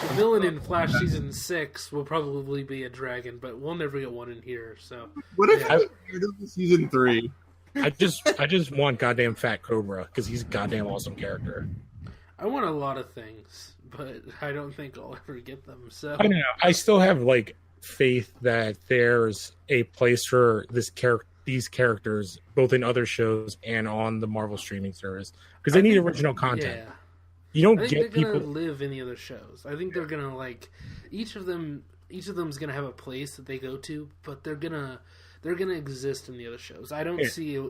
villain in Flash season 6 will probably be a dragon, but we'll never get one in here. So what if you're doing season 3? I just want goddamn Fat Cobra because he's a goddamn awesome character. I want a lot of things, but I don't think I'll ever get them. So I don't know. I still have faith that there's a place for these characters both in other shows and on the Marvel streaming service, because they need original content. Yeah. You don't I think get they're people gonna live in the other shows. I think they're gonna each of them's gonna have a place that they go to, but they're gonna exist in the other shows. I don't see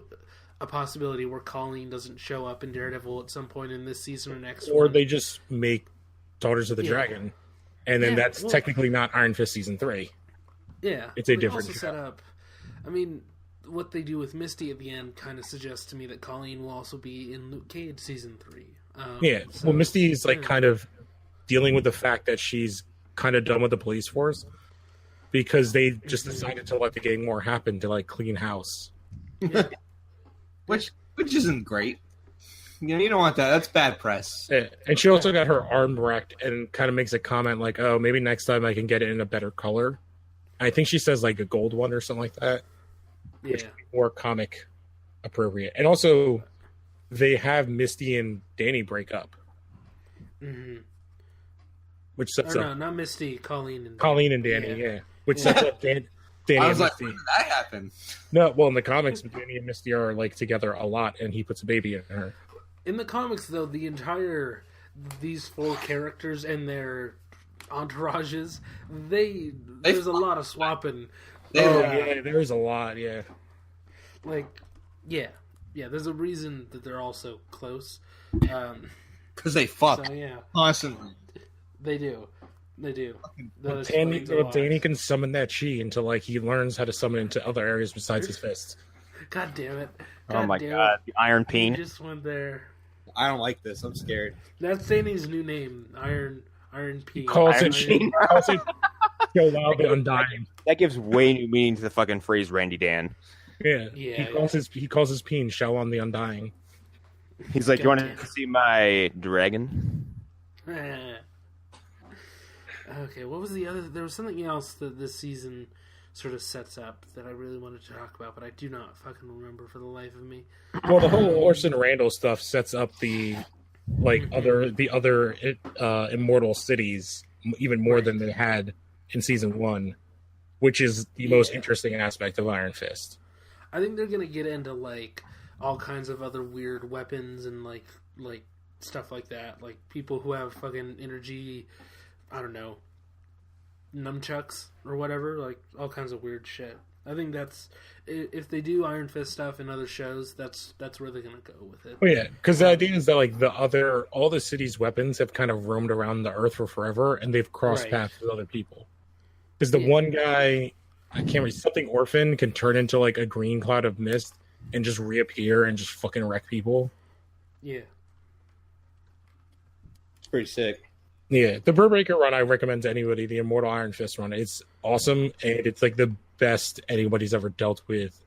a possibility where Colleen doesn't show up in Daredevil at some point in this season or next. Or they just make Daughters of the Dragon. And then that's technically not Iron Fist season 3. Yeah, it's a different show. Set up. I mean, what they do with Misty at the end kind of suggests to me that Colleen will also be in Luke Cage season 3. Well, Misty is kind of dealing with the fact that she's kind of done with the police force because they just decided to let the gang war happen to clean house. Yeah. which isn't great. You don't want that. That's bad press. Yeah. And she also got her arm wrecked and kind of makes a comment like, "Oh, maybe next time I can get it in a better color." I think she says like a gold one or something like that. Yeah. Which is more comic appropriate. And also, they have Misty and Danny break up. Mm-hmm. Which sets up... No, not Misty, Colleen and Danny, yeah. Which sets up Danny I was and like, Misty. when did that happen? No, well, in the comics, Danny and Misty are like together a lot, and he puts a baby in her. In the comics, though, these 4 characters and their entourages, there's a lot of swapping. Yeah, there's a lot, yeah. Like, yeah, there's a reason that they're all so close. Because they fuck. So, yeah. Constantly. They do. Danny can summon that chi until like he learns how to summon into other areas besides his fists. God damn it! Oh my god, the Iron Peen. Just went there. I don't like this. I'm scared. That's Danny's new name, Iron Peen. He calls Iron it Peen. Joe Wild the Undying. That gives way new meaning to the fucking phrase Randy Dan. Yeah. He calls his peen Shaolin the Undying. He's like, "You want to see my dragon?" Okay, what was the other? There was something else that this season sort of sets up that I really wanted to talk about, but I do not fucking remember for the life of me. Well, the whole Orson Randall stuff sets up the other immortal cities even more than they had in season 1, which is the most interesting aspect of Iron Fist. I think they're gonna get into like all kinds of other weird weapons and like stuff like that, like people who have fucking energy. I don't know, nunchucks or whatever, like all kinds of weird shit. I think that's, if they do Iron Fist stuff in other shows, that's where they're gonna go with it. Oh yeah, because the idea is that like all the city's weapons have kind of roamed around the Earth for forever, and they've crossed paths with other people. Because the one guy, I can't remember, something orphan can turn into like a green cloud of mist and just reappear and just fucking wreck people. Yeah, it's pretty sick. Yeah, the Brubaker run I recommend to anybody. The Immortal Iron Fist run, it's awesome, and it's like the best anybody's ever dealt with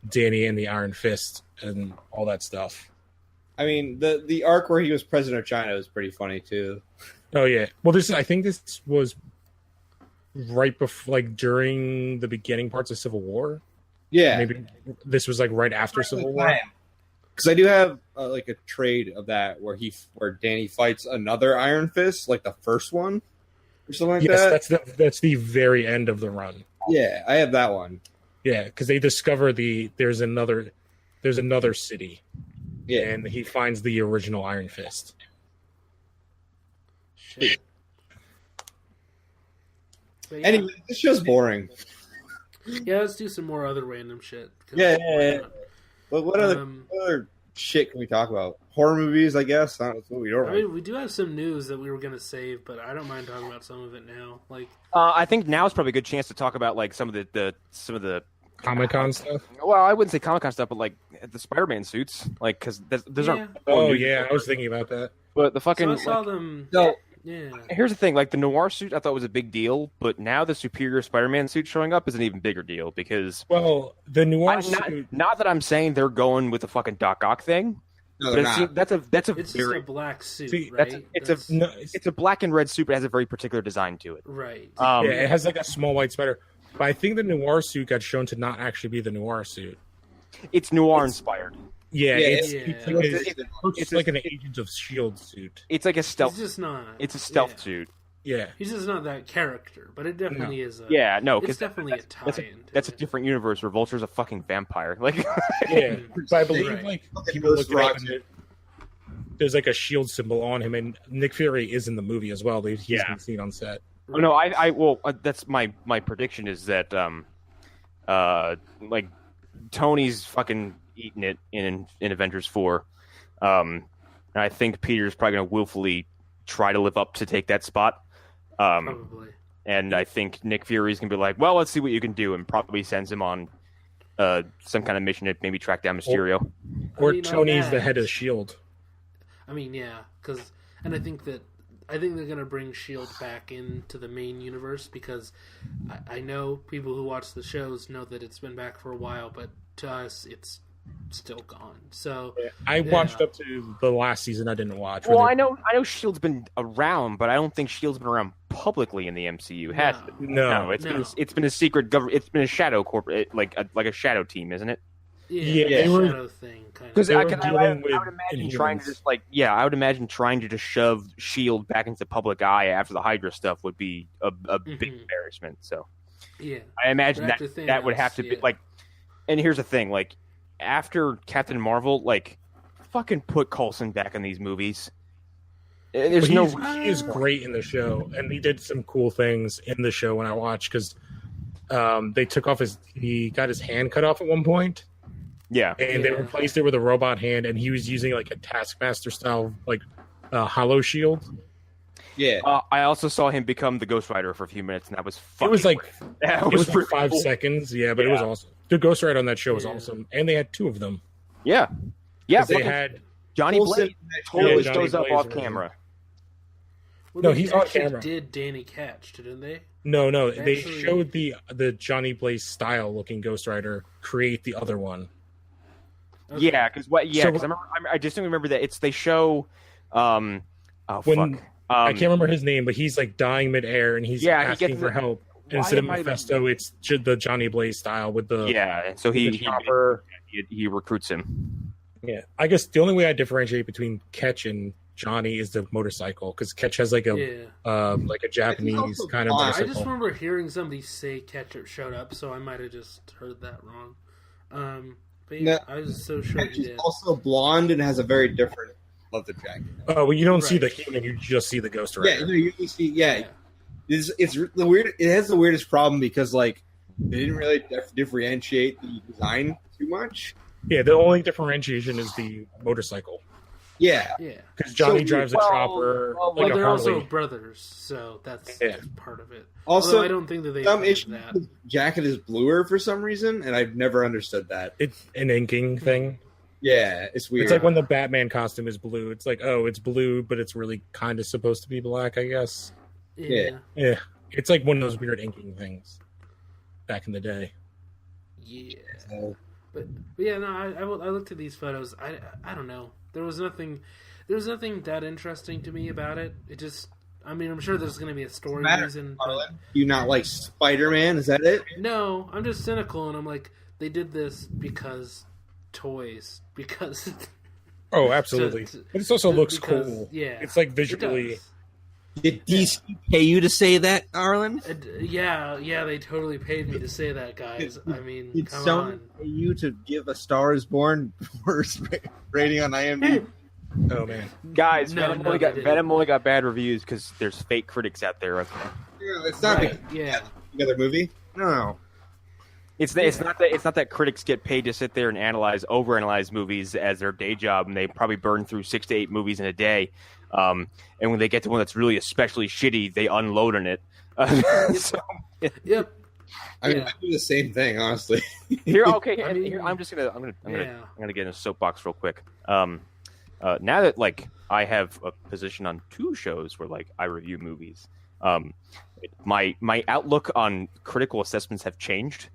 Danny and the Iron Fist and all that stuff. I mean, the arc where he was president of China was pretty funny too. Oh yeah, well, I think this was right before, like during the beginning parts of Civil War. Yeah, maybe this was like right after Civil War. Because I do have like a trade of that where Danny fights another Iron Fist, like the first one or something like that. That's the very end of the run. Yeah, I have that one. Yeah, because they discover there's another city. Yeah, and he finds the original Iron Fist. Shit. Anyway, this show's boring. Yeah, let's do some more other random shit. Yeah. But what other shit can we talk about? Horror movies, I guess. That's what we don't. I mean, we do have some news that we were going to save, but I don't mind talking about some of it now. Like, I think now is probably a good chance to talk about like some of the Comic-Con stuff. Well, I wouldn't say Comic-Con stuff, but like the Spider-Man suits, like because those aren't. Oh yeah, I was thinking about that. But the fucking. So I saw them. No. Yeah. Here's the thing: like the noir suit, I thought was a big deal, but now the Superior Spider-Man suit showing up is an even bigger deal because. Well, the noir suit. Not that I'm saying they're going with the fucking Doc Ock thing. No, they're not. That's a It's just a black suit, right? It's a black and red suit, but it has a very particular design to it. Right. Yeah, it has like a small white spider. But I think the noir suit got shown to not actually be the noir suit. It's noir inspired. Yeah, it's like an Agent of S.H.I.E.L.D. suit. It's like a stealth. It's just not. It's a stealth suit. Yeah, he's just not that character, but it definitely is. Because it's definitely a tie-in. That's a different universe where Vulture's a fucking vampire. Like, yeah, but I believe like people look at it. There's like a shield symbol on him, and Nick Fury is in the movie as well. He's been seen on set. Oh, no, well, that's my prediction is that like Tony's fucking eating it in Avengers 4. And I think Peter's probably going to willfully try to live up to take that spot. Probably. And I think Nick Fury's going to be like, well, let's see what you can do, and probably sends him on some kind of mission to maybe track down Mysterio. Or Tony's the head of S.H.I.E.L.D. I mean, yeah, and I think they're going to bring S.H.I.E.L.D. back into the main universe because I know people who watch the shows know that it's been back for a while, but to us, it's still gone. So I watched up to the last season. I didn't watch. Well, I know Shield's been around, but I don't think Shield's been around publicly in the MCU. Has it? No, it's been a secret government. It's been a shadow corporate, like a shadow team, isn't it? Yeah, shadow thing kind of. Because I would imagine trying to just I would imagine trying to just shove Shield back into the public eye after the Hydra stuff would be a big embarrassment. So I imagine that would have to be like. And here's the thing, like after Captain Marvel, like fucking put Coulson back in these movies. He is great in the show, and he did some cool things in the show when I watched because they took off he got his hand cut off at one point. Yeah, and they replaced it with a robot hand, and he was using like a Taskmaster style, like hollow shield. Yeah, I also saw him become the Ghost Rider for a few minutes, and that was fucking. It was like it was for 5 seconds, but it was awesome. The Ghost Rider on that show was awesome, and they had 2 of them. Yeah. They had Johnny Blaze totally shows up off camera. Well, no, he's on camera. Did Danny Catch, didn't they? No. They showed the Johnny Blaze style looking Ghost Rider create the other one. Okay. Yeah, because I distinctly remember that they show. I can't remember his name, but he's like dying midair and he's asking for help. Instead of Mephisto, it's the Johnny Blaze style with the and so he recruits him. Yeah, I guess the only way I differentiate between Ketch and Johnny is the motorcycle because Ketch has like a Japanese kind of motorcycle. I just remember hearing somebody say Ketchup showed up, so I might have just heard that wrong. But I was so sure he did. He's also blonde and has a very different leather jacket. Oh, well, you don't see the human; you just see the Ghost Rider. Yeah, you see. Yeah. It's the weird. It has the weirdest problem because like they didn't really differentiate the design too much. Yeah, the only differentiation is the motorcycle. Yeah. Because Johnny drives a chopper. Well, they're also brothers, so that's part of it. Also, although I don't think that they some issue that. The jacket is bluer for some reason, and I've never understood that. It's an inking thing. Yeah, it's weird. It's like when the Batman costume is blue. It's like, oh, it's blue, but it's really kind of supposed to be black, I guess. Yeah. It's like one of those weird inking things back in the day. Yeah. But yeah, no, I looked at these photos. I don't know. There was nothing that interesting to me about it. It just, I mean, I'm sure there's going to be a story reason. Arlen? You not like Spider-Man? Is that it? No, I'm just cynical, and I'm like, they did this because toys. Because. Oh, absolutely. But it also looks cool. Yeah, it's like visually. Did DC pay you to say that, Arlen? Yeah, they totally paid me to say that, guys. I mean, did come Sony on. Pay you to give A Star Is Born worst rating on IMDb? Oh man, guys, Venom only got bad reviews because there's fake critics out there. Yeah, it's not another movie. No. It's not that critics get paid to sit there and overanalyze movies as their day job, and they probably burn through 6 to 8 movies in a day. And when they get to one that's really especially shitty, they unload on it. Yep. I mean, I do the same thing, honestly. I'm gonna get in a soapbox real quick. Now that like I have a position on 2 shows where like I review movies, my outlook on critical assessments have changed.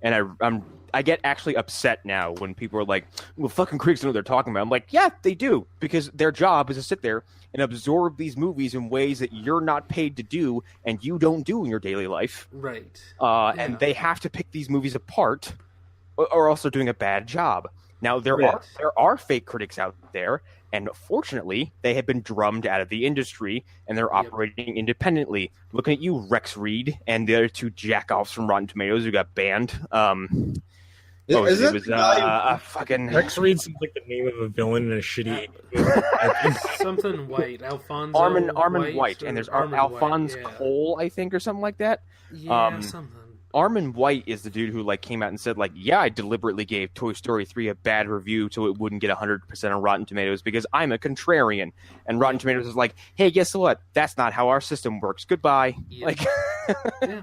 And I get actually upset now when people are like, well, fucking critics know what they're talking about. I'm like, yeah, they do, because their job is to sit there and absorb these movies in ways that you're not paid to do and you don't do in your daily life. Right. And they have to pick these movies apart or else they're doing a bad job. Now, there are fake critics out there, and fortunately, they have been drummed out of the industry, and they're operating independently. Looking at you, Rex Reed, and the other 2 jack-offs from Rotten Tomatoes who got banned. Fucking Rex Reed seems like the name of a villain in a shitty something White. Alfonso Armand White, and there's Alphonse Cole, I think, or something like that. Yeah, something. Armand White is the dude who like came out and said like, yeah, I deliberately gave Toy Story 3 a bad review so it wouldn't get 100% on Rotten Tomatoes because I'm a contrarian. And Rotten Tomatoes is like, hey, guess what? That's not how our system works. Goodbye. Yep. Like,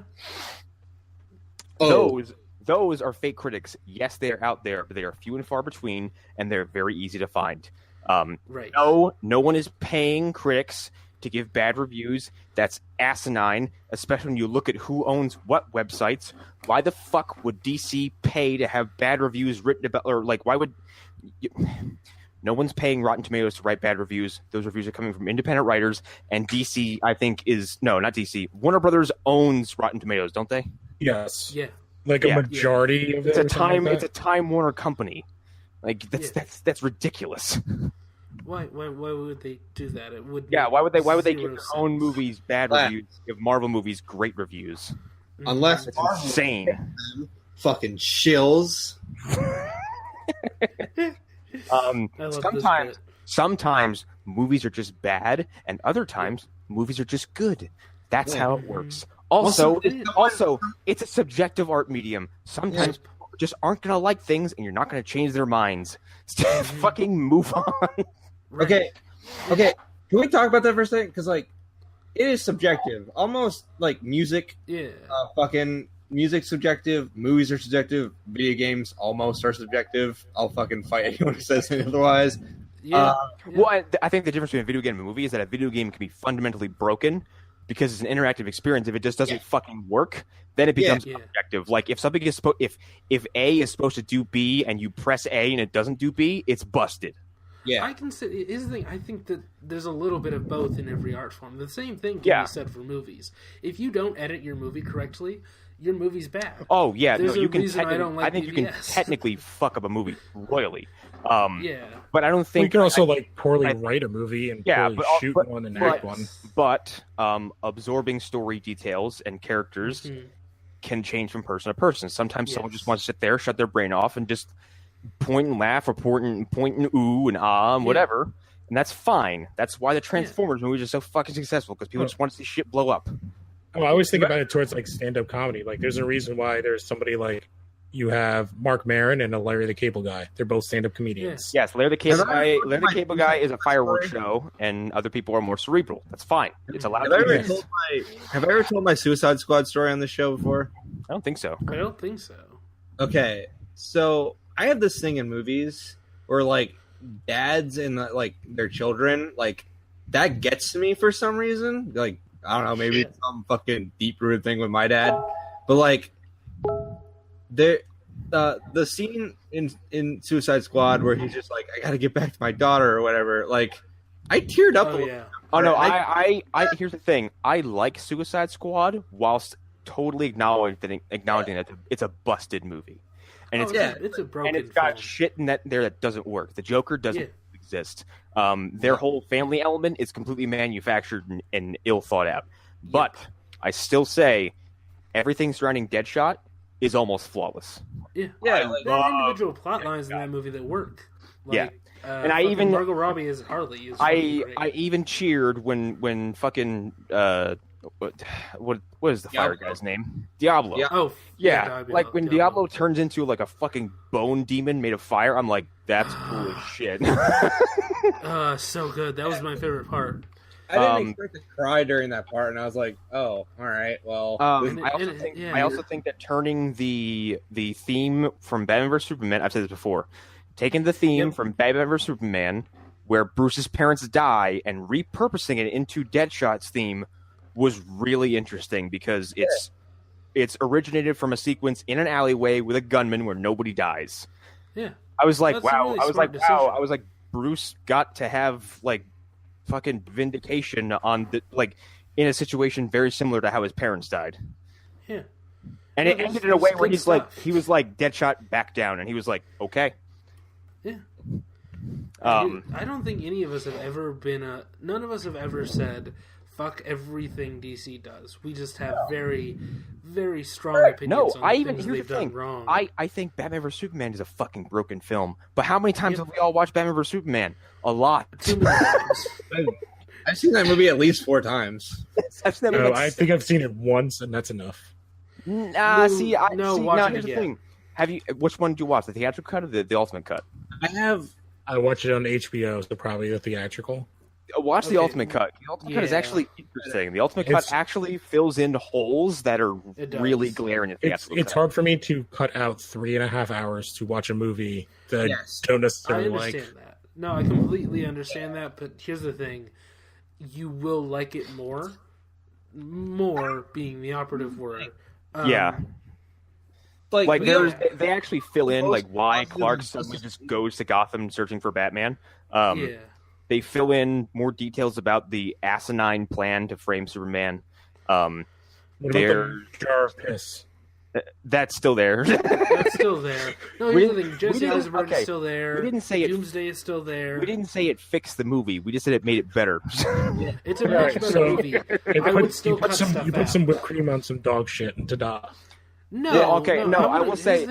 those are fake critics. Yes, they are out there, but they are few and far between, and they're very easy to find. Right. No one is paying critics to give bad reviews. That's asinine, especially when you look at who owns what websites. Why the fuck would DC pay to have bad reviews written about, or like, why would no one's paying Rotten Tomatoes to write bad reviews. Those reviews are coming from independent writers, and DC, I think, not DC. Warner Brothers owns Rotten Tomatoes, don't they? Yes. Yeah. Like a majority of it. It's a Time Warner company. Like that's ridiculous. Why would they do that? It would. Yeah. Why would they give their own movies bad reviews? Give Marvel movies great reviews. Unless it's insane. Fucking shills. Sometimes movies are just bad, and other times movies are just good. That's how it works. Also, it's a subjective art medium. Sometimes people just aren't going to like things, and you're not going to change their minds. Fucking move on. Okay. Can we talk about that for a second? Because, like, it is subjective. Almost like music. Yeah. Fucking music's subjective. Movies are subjective. Video games almost are subjective. I'll fucking fight anyone who says anything otherwise. Yeah. Well, I think the difference between a video game and a movie is that a video game can be fundamentally broken because it's an interactive experience. If it just doesn't fucking work, then it becomes objective. Like if something is if A is supposed to do B and you press A and it doesn't do B, it's busted. Yeah, I can say here's the thing. I think that there's a little bit of both in every art form. The same thing can be said for movies. If you don't edit your movie correctly, your movie's bad. Oh yeah, there's you can. I think you can technically fuck up a movie royally. Yeah, but I don't think you can also poorly write a movie and poorly shoot one and act one. But absorbing story details and characters can change from person to person. Sometimes someone just wants to sit there, shut their brain off, and just point and laugh or point and ooh and ah and whatever, and that's fine. That's why the Transformers movies are so fucking successful, because people just want to see shit blow up. Oh, I always think about it towards stand-up comedy. Like, there's a reason why there's somebody like you have Mark Maron and a Larry the Cable Guy. They're both stand-up comedians. Yes, Larry the Cable Guy. Larry the Cable Guy is a fireworks show, and other people are more cerebral. That's fine. It's allowed. Have I ever told my Suicide Squad story on this show before? I don't think so. Okay, so I have this thing in movies where dads and their children, that gets to me for some reason. Like, I don't know, maybe it's some fucking deep rooted thing with my dad, but the scene in Suicide Squad where he's just like, I gotta get back to my daughter or whatever. I teared up. Oh no, I here's the thing. I like Suicide Squad whilst totally acknowledging that it's a busted movie. And it's a broken, and it's got film. shit in there that doesn't work. The Joker doesn't exist. Their whole family element is completely manufactured and ill thought out. But I still say everything surrounding Deadshot is almost flawless. Yeah. There are individual plot lines in that movie that work. And I even Margot Robbie as Harley is. I even cheered when fucking what is the fire guy's name? Diablo. Yeah. When Diablo turns into a fucking bone demon made of fire, I'm like, that's cool as shit. So good. That was my favorite part. I didn't expect to cry during that part, and I was like, "Oh, all right, well." I also think that turning the theme from Batman vs Superman, I've said this before, taking the theme from Batman vs Superman, where Bruce's parents die, and repurposing it into Deadshot's theme was really interesting because it's originated from a sequence in an alleyway with a gunman where nobody dies. Yeah, I was like, That's wow. Really I was like, decision. wow. I was like, Bruce got to have fucking vindication on in a situation very similar to how his parents died. Yeah, and it ended in a way where he was like, Deadshot back down, and he was like, okay. Yeah. I don't think any of us have ever none of us have ever said fuck everything DC does. We just have very, very strong opinions on things they've done wrong. I think Batman vs Superman is a fucking broken film. But how many times have we all watched Batman vs Superman? A lot. Too many times. I've seen that movie at least 4 times. I think I've seen it once, and that's enough. Here's the again. thing. Which one did you watch? The theatrical cut or the ultimate cut? I watched it on HBO, so probably the theatrical. Watch the ultimate cut. The ultimate cut is actually interesting. The ultimate cut actually fills in holes that are really glaring. It's hard for me to cut out 3.5 hours to watch a movie that I don't necessarily like. I understand that. No, I completely understand that. But here's the thing: you will like it more. More being the operative word. Yeah. Like they actually fill in like why Clark suddenly just goes to Gotham searching for Batman. They fill in more details about the asinine plan to frame Superman. What about the jar of piss? That's still there. That's still there. No, here's the thing. Jesse Eisenberg is still there. We didn't say Doomsday is still there. We didn't say it fixed the movie. We just said it made it better. It's a much better movie. I would still cut stuff out. You put some whipped cream on some dog shit and ta-da. No, I will say.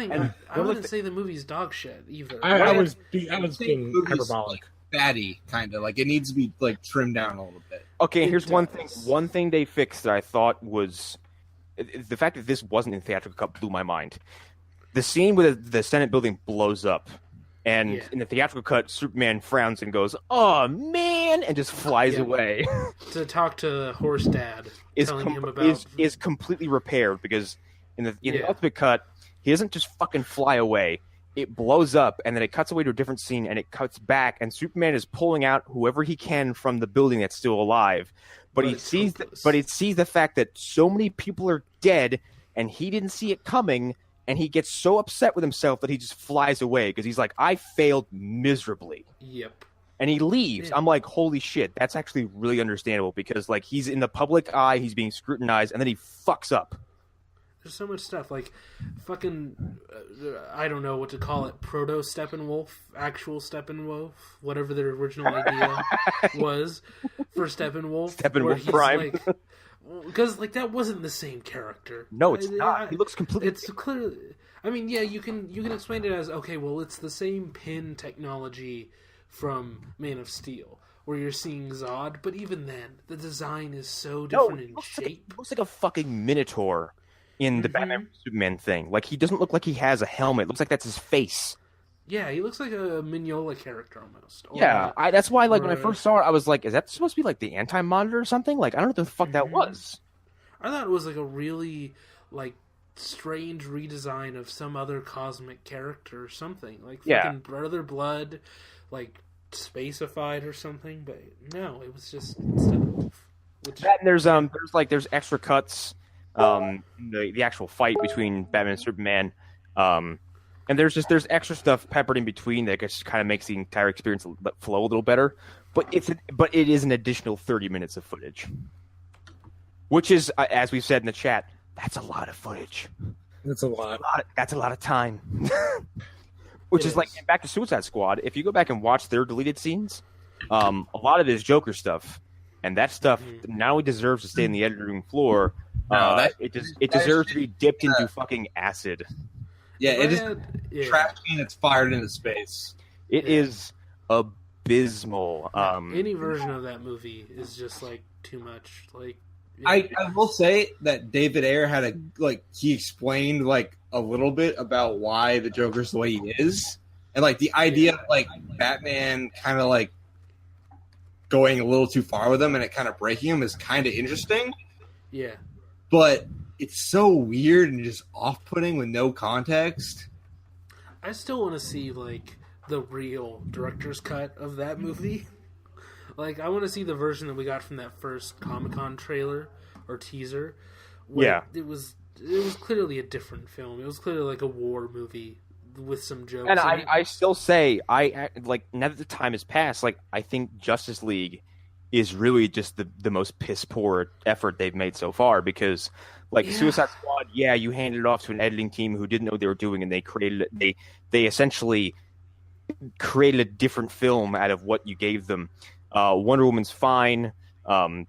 I wouldn't say the movie's dog shit either. I was being hyperbolic. Fatty, kind of like it needs to be like trimmed down a little bit. Okay, here's one thing. One thing they fixed that I thought was the fact that this wasn't in theatrical cut blew my mind. The scene where the Senate building blows up, and in the theatrical cut, Superman frowns and goes, "Oh man," and just flies away. To talk to Horse Dad, telling him about is completely repaired because in the ultimate cut, he doesn't just fucking fly away. It blows up, and then it cuts away to a different scene, and it cuts back, and Superman is pulling out whoever he can from the building that's still alive. But he sees the fact that so many people are dead, and he didn't see it coming, and he gets so upset with himself that he just flies away because he's like, I failed miserably. Yep. And he leaves. Yeah. I'm like, holy shit, that's actually really understandable because like he's in the public eye, he's being scrutinized, and then he fucks up. There's so much stuff, like fucking, I don't know what to call it, proto-Steppenwolf, actual Steppenwolf, whatever their original idea was for Steppenwolf. Steppenwolf Prime. Because, like, that wasn't the same character. No, it's not. He looks completely... It's clearly... I mean, yeah, you can explain it as, okay, well, it's the same pin technology from Man of Steel, where you're seeing Zod, but even then, the design is so different in shape. It looks like a fucking Minotaur in the Batman Superman thing. Like, he doesn't look like he has a helmet. It looks like that's his face. Yeah, he looks like a Mignola character almost. That's why, like, when I first saw it, I was like, is that supposed to be, like, the Anti-Monitor or something? Like, I don't know what the fuck that was. I thought it was, like, a really, like, strange redesign of some other cosmic character or something. Like, fucking Brother Blood, like, Spacified or something. But, no, it was just Steppenwolf. There's extra cuts. The actual fight between Batman and Superman, and there's extra stuff peppered in between that just kind of makes the entire experience flow a little better. But it is an additional 30 minutes of footage, which is, as we've said in the chat, that's a lot of footage. That's a lot. That's a lot of time. Which is like back to Suicide Squad. If you go back and watch their deleted scenes, a lot of it is Joker stuff. And that stuff not only deserves to stay in the editing room floor, it deserves to be dipped into fucking acid. Yeah, it is trash can that's fired into space. It is abysmal. Any version of that movie is just like too much. Like I will say that David Ayer had he explained like a little bit about why the Joker's the way he is, and like the idea of like Batman kind of like going a little too far with him and it kind of breaking him is kind of interesting. Yeah. But it's so weird and just off-putting with no context. I still want to see, like, the real director's cut of that movie. Like, I want to see the version that we got from that first Comic-Con trailer or teaser. It was clearly a different film. It was clearly like a war movie with some jokes. And I still say, now that the time has passed, like, I think Justice League is really just the most piss poor effort they've made so far because, like, Suicide Squad, you handed it off to an editing team who didn't know what they were doing, and they essentially created a different film out of what you gave them. Wonder Woman's fine. Batman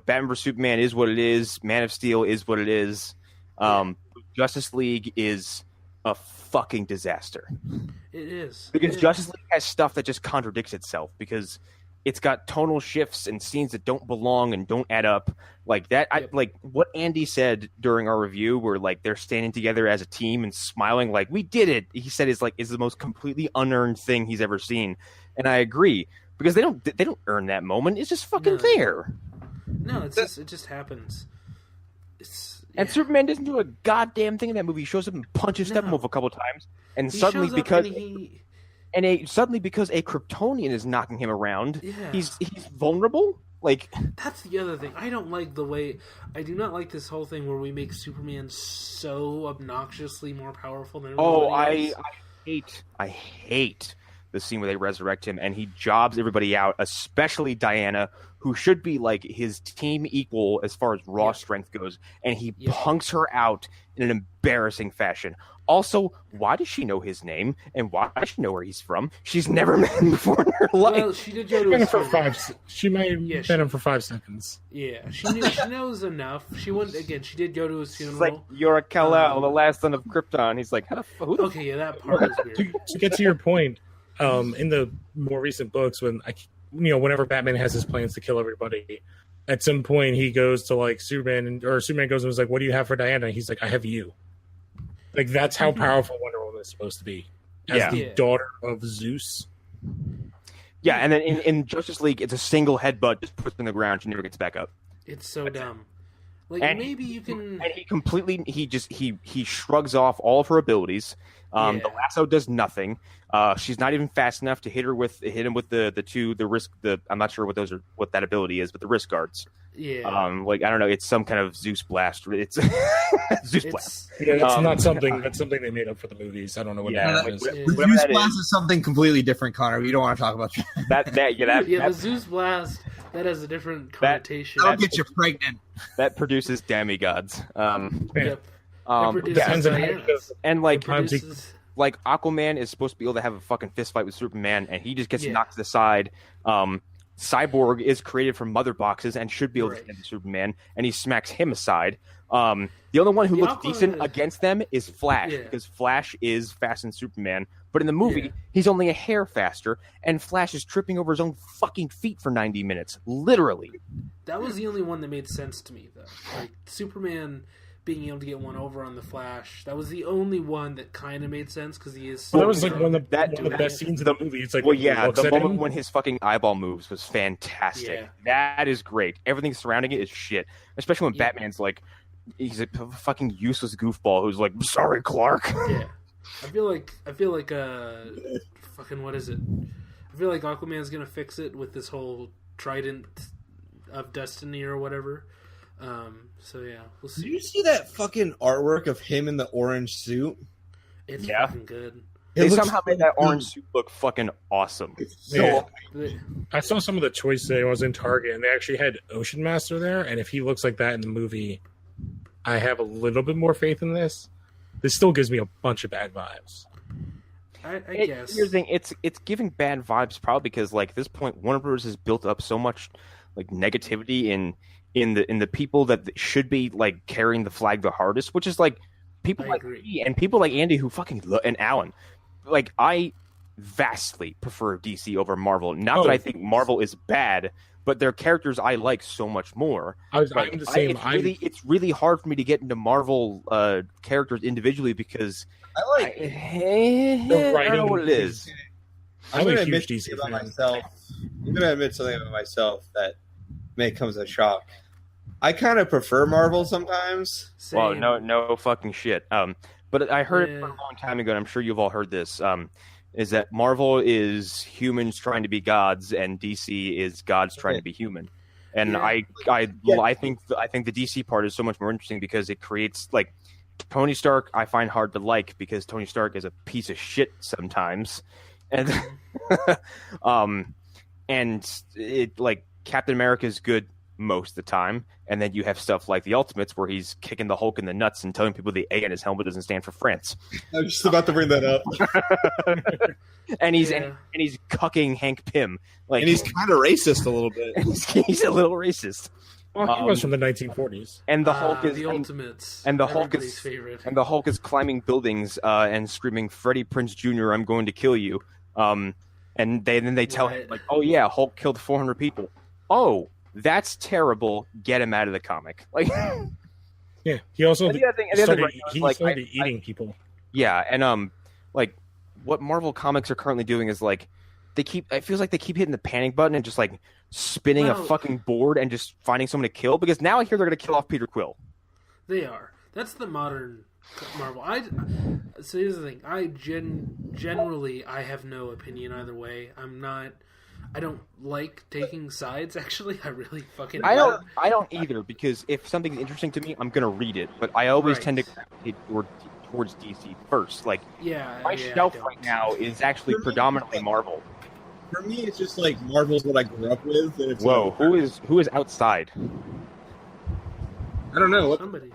vs Superman is what it is. Man of Steel is what it is. Justice League is a fucking disaster. It is. Because Justice League has stuff that just contradicts itself because it's got tonal shifts and scenes that don't belong and don't add up. Like that, like what Andy said during our review, where like they're standing together as a team and smiling, like we did it. He said is the most completely unearned thing he's ever seen, and I agree because they don't earn that moment. It's just fucking there. No, it just happens. And Superman doesn't do a goddamn thing in that movie. He shows up and punches Steppenwolf a couple times, and suddenly because a Kryptonian is knocking him around, he's vulnerable. Like, that's the other thing. I don't like the way. I do not like this whole thing where we make Superman so obnoxiously more powerful than everybody else. I hate the scene where they resurrect him and he jobs everybody out, especially Diana, who should be like his team equal as far as raw strength goes, and he punks her out in an embarrassing fashion. Also, why does she know his name, and why does she know where he's from? She's never met him before in her life. Well, she did go to his funeral. She may have met him for 5 seconds. Yeah, she knows enough. She went again. She did go to his funeral. It's like, you're a Kal-El, the last son of Krypton. He's like, how the fuck? Okay, yeah, that part is weird. To get to your point, in the more recent books, whenever Batman has his plans to kill everybody, at some point he goes to like Superman, or Superman goes and was like, "What do you have for Diana?" He's like, "I have you." Like, that's how powerful Wonder Woman is supposed to be, as the daughter of Zeus. Yeah, and then in Justice League, it's a single headbutt, just puts her in the ground. She never gets back up. It's so dumb. Like, and maybe you can. And he shrugs off all of her abilities. The lasso does nothing. She's not even fast enough to hit him with the I'm not sure what that ability is, but the wrist guards. Yeah. I don't know. It's some kind of Zeus blast. It's Zeus blast. Yeah, that's not something. That's something they made up for the movies. I don't know what that is. Zeus blast is something completely different, Connor. We don't want to talk about that. The Zeus blast, that has a different connotation. That'll get you pregnant. That produces demigods. Yep. And like Aquaman is supposed to be able to have a fucking fist fight with Superman, and he just gets knocked to the side. Cyborg is created from mother boxes and should be able to defend Superman, and he smacks him aside. The only one who looks decent against them is Flash, because Flash is faster than Superman. But in the movie, he's only a hair faster, and Flash is tripping over his own fucking feet for 90 minutes. Literally. That was the only one that made sense to me, though. Like, Superman being able to get one over on the Flash, that was the only one that kind of made sense, because he is so that was like one of the best scenes of the movie. It's like, the moment when his fucking eyeball moves was fantastic. Yeah. That is great. Everything surrounding it is shit. Especially when Batman's like, he's a fucking useless goofball who's like, sorry, Clark. Yeah. I feel like fucking, what is it? I feel like Aquaman's gonna fix it with this whole Trident of Destiny or whatever. So yeah, we'll see. Did you see that fucking artwork of him in the orange suit? It's fucking good. They somehow made that orange suit look fucking awesome. I saw some of the choice today. I was in Target, and they actually had Ocean Master there. And if he looks like that in the movie, I have a little bit more faith in this. This still gives me a bunch of bad vibes. I guess. Here's the thing: it's giving bad vibes probably because like at this point, Warner Bros. Has built up so much like negativity in the people that should be like carrying the flag the hardest, which is like people like me and people like Andy who fucking and Alan. Like, I vastly prefer DC over Marvel. Not that I think Marvel is bad, but their characters I like so much more. I'm the same. It's really hard for me to get into Marvel characters individually because I don't know what it is. I'm going to admit something about myself. I'm going to admit something about myself that may come as a shock. I kind of prefer Marvel sometimes. Same. Well, no fucking shit. But I heard it a long time ago, and I'm sure you've all heard this. Is that Marvel is humans trying to be gods, and DC is gods trying to be human. And I think the DC part is so much more interesting because it creates like Tony Stark. I find hard to like because Tony Stark is a piece of shit sometimes, and and it like Captain America is good most of the time, and then you have stuff like the Ultimates where he's kicking the Hulk in the nuts and telling people the A in his helmet doesn't stand for France. I was just about to bring that up. and he's cucking Hank Pym, like, and he's kind of racist a little bit. He's a little racist. Well, he was from the 1940s. And the Hulk is the Ultimates, and the Hulk is favorite. And the Hulk is climbing buildings and screaming, "Freddie Prinze Jr., I'm going to kill you." And then they tell him like, "Oh yeah, Hulk killed 400 people." Oh. That's terrible. Get him out of the comic. Like, yeah, he also started eating people. Yeah, and like what Marvel Comics are currently doing is like it feels like they keep hitting the panic button and just like spinning a fucking board and just finding someone to kill. Because now I hear they're going to kill off Peter Quill. They are. That's the modern Marvel. So here's the thing. I generally I have no opinion either way. I don't like taking sides. Actually, I really fucking. I don't either, because if something's interesting to me, I'm gonna read it. But I always tend to gravitate towards DC first. Like, my shelf right now is actually predominantly Marvel. For me, it's just like Marvel's what I grew up with. And it's Whoa, who is outside? I don't know. Somebody is.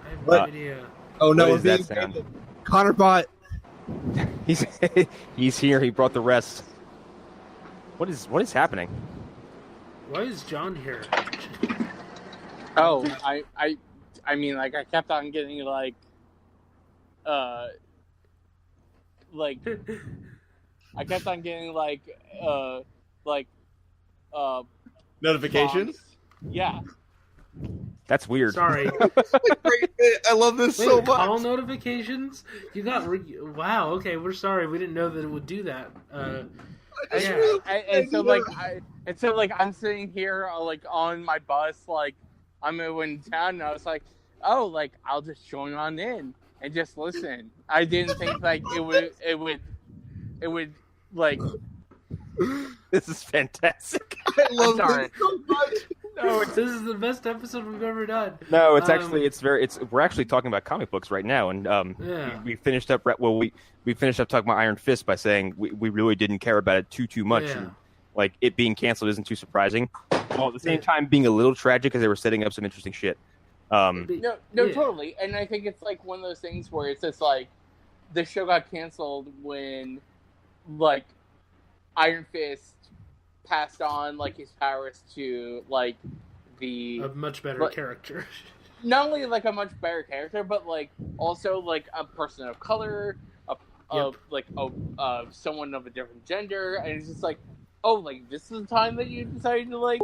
I have no idea. Oh no! What is that sound? Connor bought. He's here. He brought the rest. What is happening? Why is John here? Oh, I mean, like, I kept on getting like I kept on getting Notifications. prompts. Yeah. That's weird. Sorry. I love this so much. Call notifications? You got wow. Okay, we're sorry. We didn't know that it would do that. And so I'm sitting here like on my bus, like I'm in town, and I was like, oh, like I'll just join on in and just listen. I didn't think like it would like. This is fantastic. I love this so much. No, this is the best episode we've ever done. No, it's actually we're actually talking about comic books right now, and we finished up we finished up talking about Iron Fist by saying we really didn't care about it too much, and like it being canceled isn't too surprising. While at the same time being a little tragic because they were setting up some interesting shit. Totally, and I think it's like one of those things where it's just like the show got canceled when like Iron Fist passed on like his powers to like a much better character. Not only like a much better character, but like also like a person of color, someone of a different gender, and it's just like, oh, like this is the time that you decided to like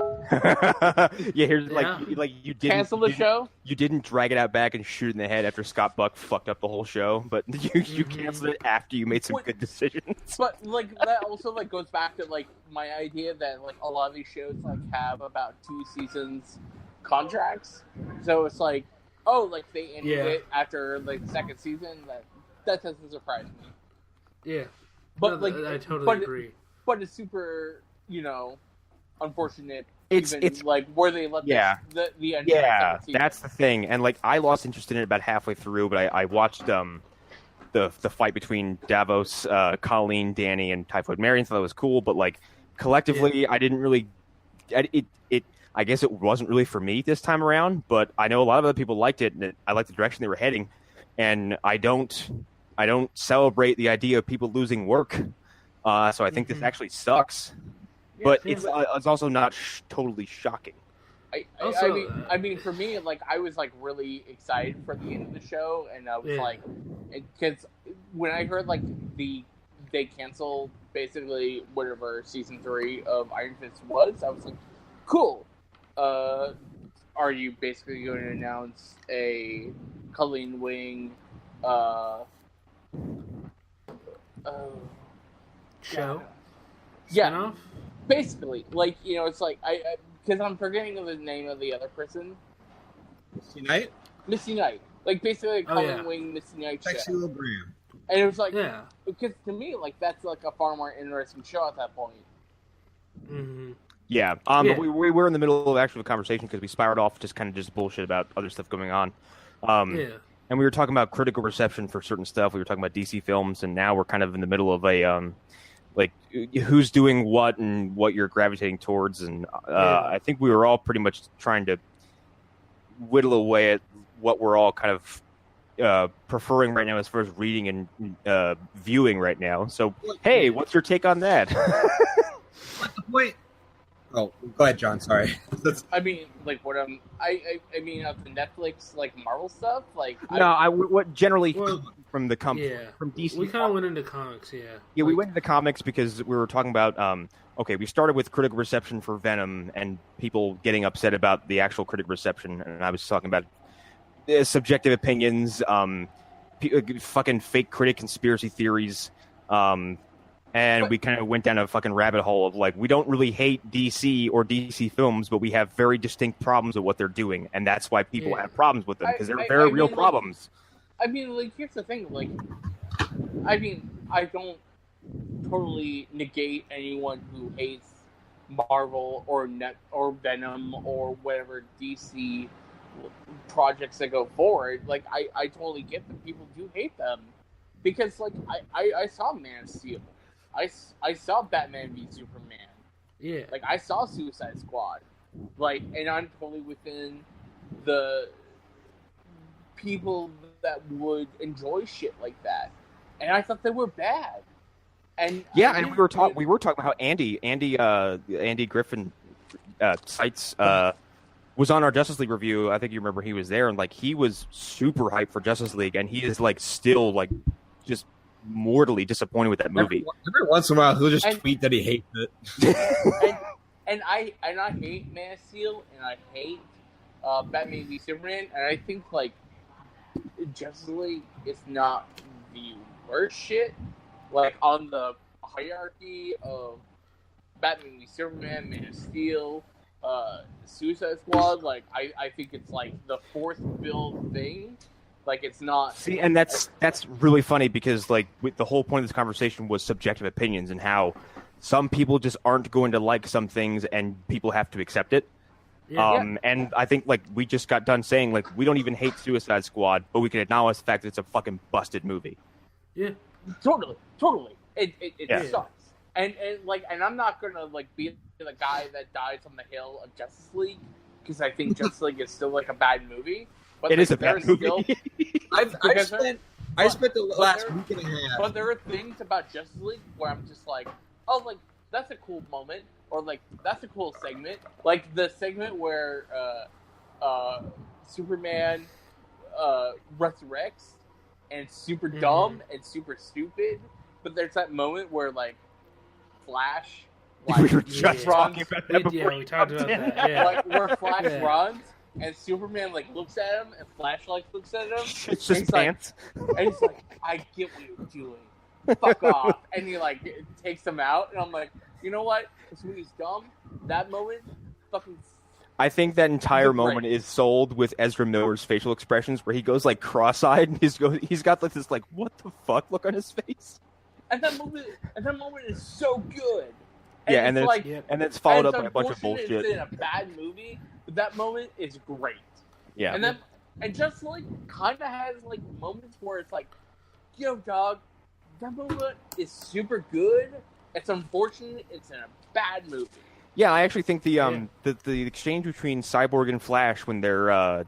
like you didn't cancel the show. You didn't drag it out back and shoot it in the head after Scott Buck fucked up the whole show, but you canceled it after you made some good decisions. But like that also like goes back to like my idea that like a lot of these shows like have about 2 seasons contracts, so it's like, oh, like they ended it after like the second season. That doesn't surprise me. Yeah, but no, I totally agree. But it's super, unfortunate. It's like where they let the end. Yeah, that's the thing. And like I lost interest in it about halfway through, but I watched the fight between Davos, Colleen, Danny, and Typhoid Mary, and so that was cool. But like collectively, I didn't really. I guess it wasn't really for me this time around. But I know a lot of other people liked it, and I liked the direction they were heading. And I don't celebrate the idea of people losing work. So I think this actually sucks, but it's also not totally shocking. I mean, for me, like I was like really excited for the end of the show, and I was like, because when I heard like they canceled basically whatever season 3 of Iron Fist was, I was like, cool. Are you basically going to announce a Colleen Wing? Show? Yeah. Spin-off? Basically. Like, it's like, because I'm forgetting the name of the other person. Misty Knight. Like, basically, a Colleen Wing Misty Knight show. And it was like, because to me, like, that's like a far more interesting show at that point. Mm-hmm. Yeah. But we were in the middle of actually a conversation because we spiraled off just bullshit about other stuff going on. And we were talking about critical reception for certain stuff. We were talking about DC films, and now we're kind of in the middle of a like who's doing what and what you're gravitating towards. And I think we were all pretty much trying to whittle away at what we're all kind of preferring right now as far as reading and viewing right now. So, hey, what's your take on that? What's the point? Oh, go ahead, John. Sorry. I mean, like what I mean, of the Netflix like Marvel stuff, like what generally from the from DC. We kind of went into comics, Yeah, we went into comics because we were talking about. We started with critical reception for Venom and people getting upset about the actual critical reception, and I was talking about subjective opinions, fucking fake critic conspiracy theories. And we kind of went down a fucking rabbit hole of like, we don't really hate DC or DC films, but we have very distinct problems with what they're doing. And that's why people have problems with them, because they're very real problems. I mean, like, here's the thing. Like, I mean, I don't totally negate anyone who hates Marvel or Venom or whatever DC projects that go forward. Like, I totally get that people do hate them because, like, I saw Man of Steel, I saw Batman v Superman, yeah, like I saw Suicide Squad, like, and I'm totally within the people that would enjoy shit like that, and I thought they were bad. And yeah, and we were talking about how Andy Griffin Seitz was on our Justice League review. I think you remember he was there, and like he was super hyped for Justice League, and he is like still like just mortally disappointed with that movie. Every once in a while, he'll just tweet that he hates it. and I hate Man of Steel, and I hate Batman v Superman, and I think like Justice League is not the worst shit. Like, on the hierarchy of Batman v Superman, Man of Steel, Suicide Squad, like, I think it's, like, the fourth build thing. Like, it's not... See, and that's really funny because, like, the whole point of this conversation was subjective opinions and how some people just aren't going to like some things and people have to accept it. Yeah. And I think, like, we just got done saying, like, we don't even hate Suicide Squad, but we can acknowledge the fact that it's a fucking busted movie. Yeah. Totally. It sucks. And I'm not gonna like be the guy that dies on the hill of Justice League because I think Justice League is still like a bad movie. But it is a bad movie. I spent the last week and a half. But there are things about Justice League where I'm just like, oh, like that's a cool moment, or like that's a cool segment, like the segment where Superman resurrects and it's super dumb and super stupid. But there's that moment where, like, Flash... Like, we were just talking about that before. Yeah, we talked about that, yeah. Like, where Flash runs, and Superman, like, looks at him, and Flash, like, looks at him. It's just pants. Like, and he's like, I get what you're doing. Fuck off. And he, like, takes him out, and I'm like, you know what? This movie's dumb. That moment, fucking... I think that entire moment is sold with Ezra Miller's facial expressions, where he goes, like, cross-eyed, and he's got, like, this, like, what the fuck look on his face. And that moment is so good. And yeah, and then like, and it's followed up by a bunch of bullshit. It's in a bad movie, but that moment is great. Yeah, and just like kind of has like moments where it's like, yo, dog, that moment is super good. It's unfortunate it's in a bad movie. Yeah, I actually think the exchange between Cyborg and Flash when they're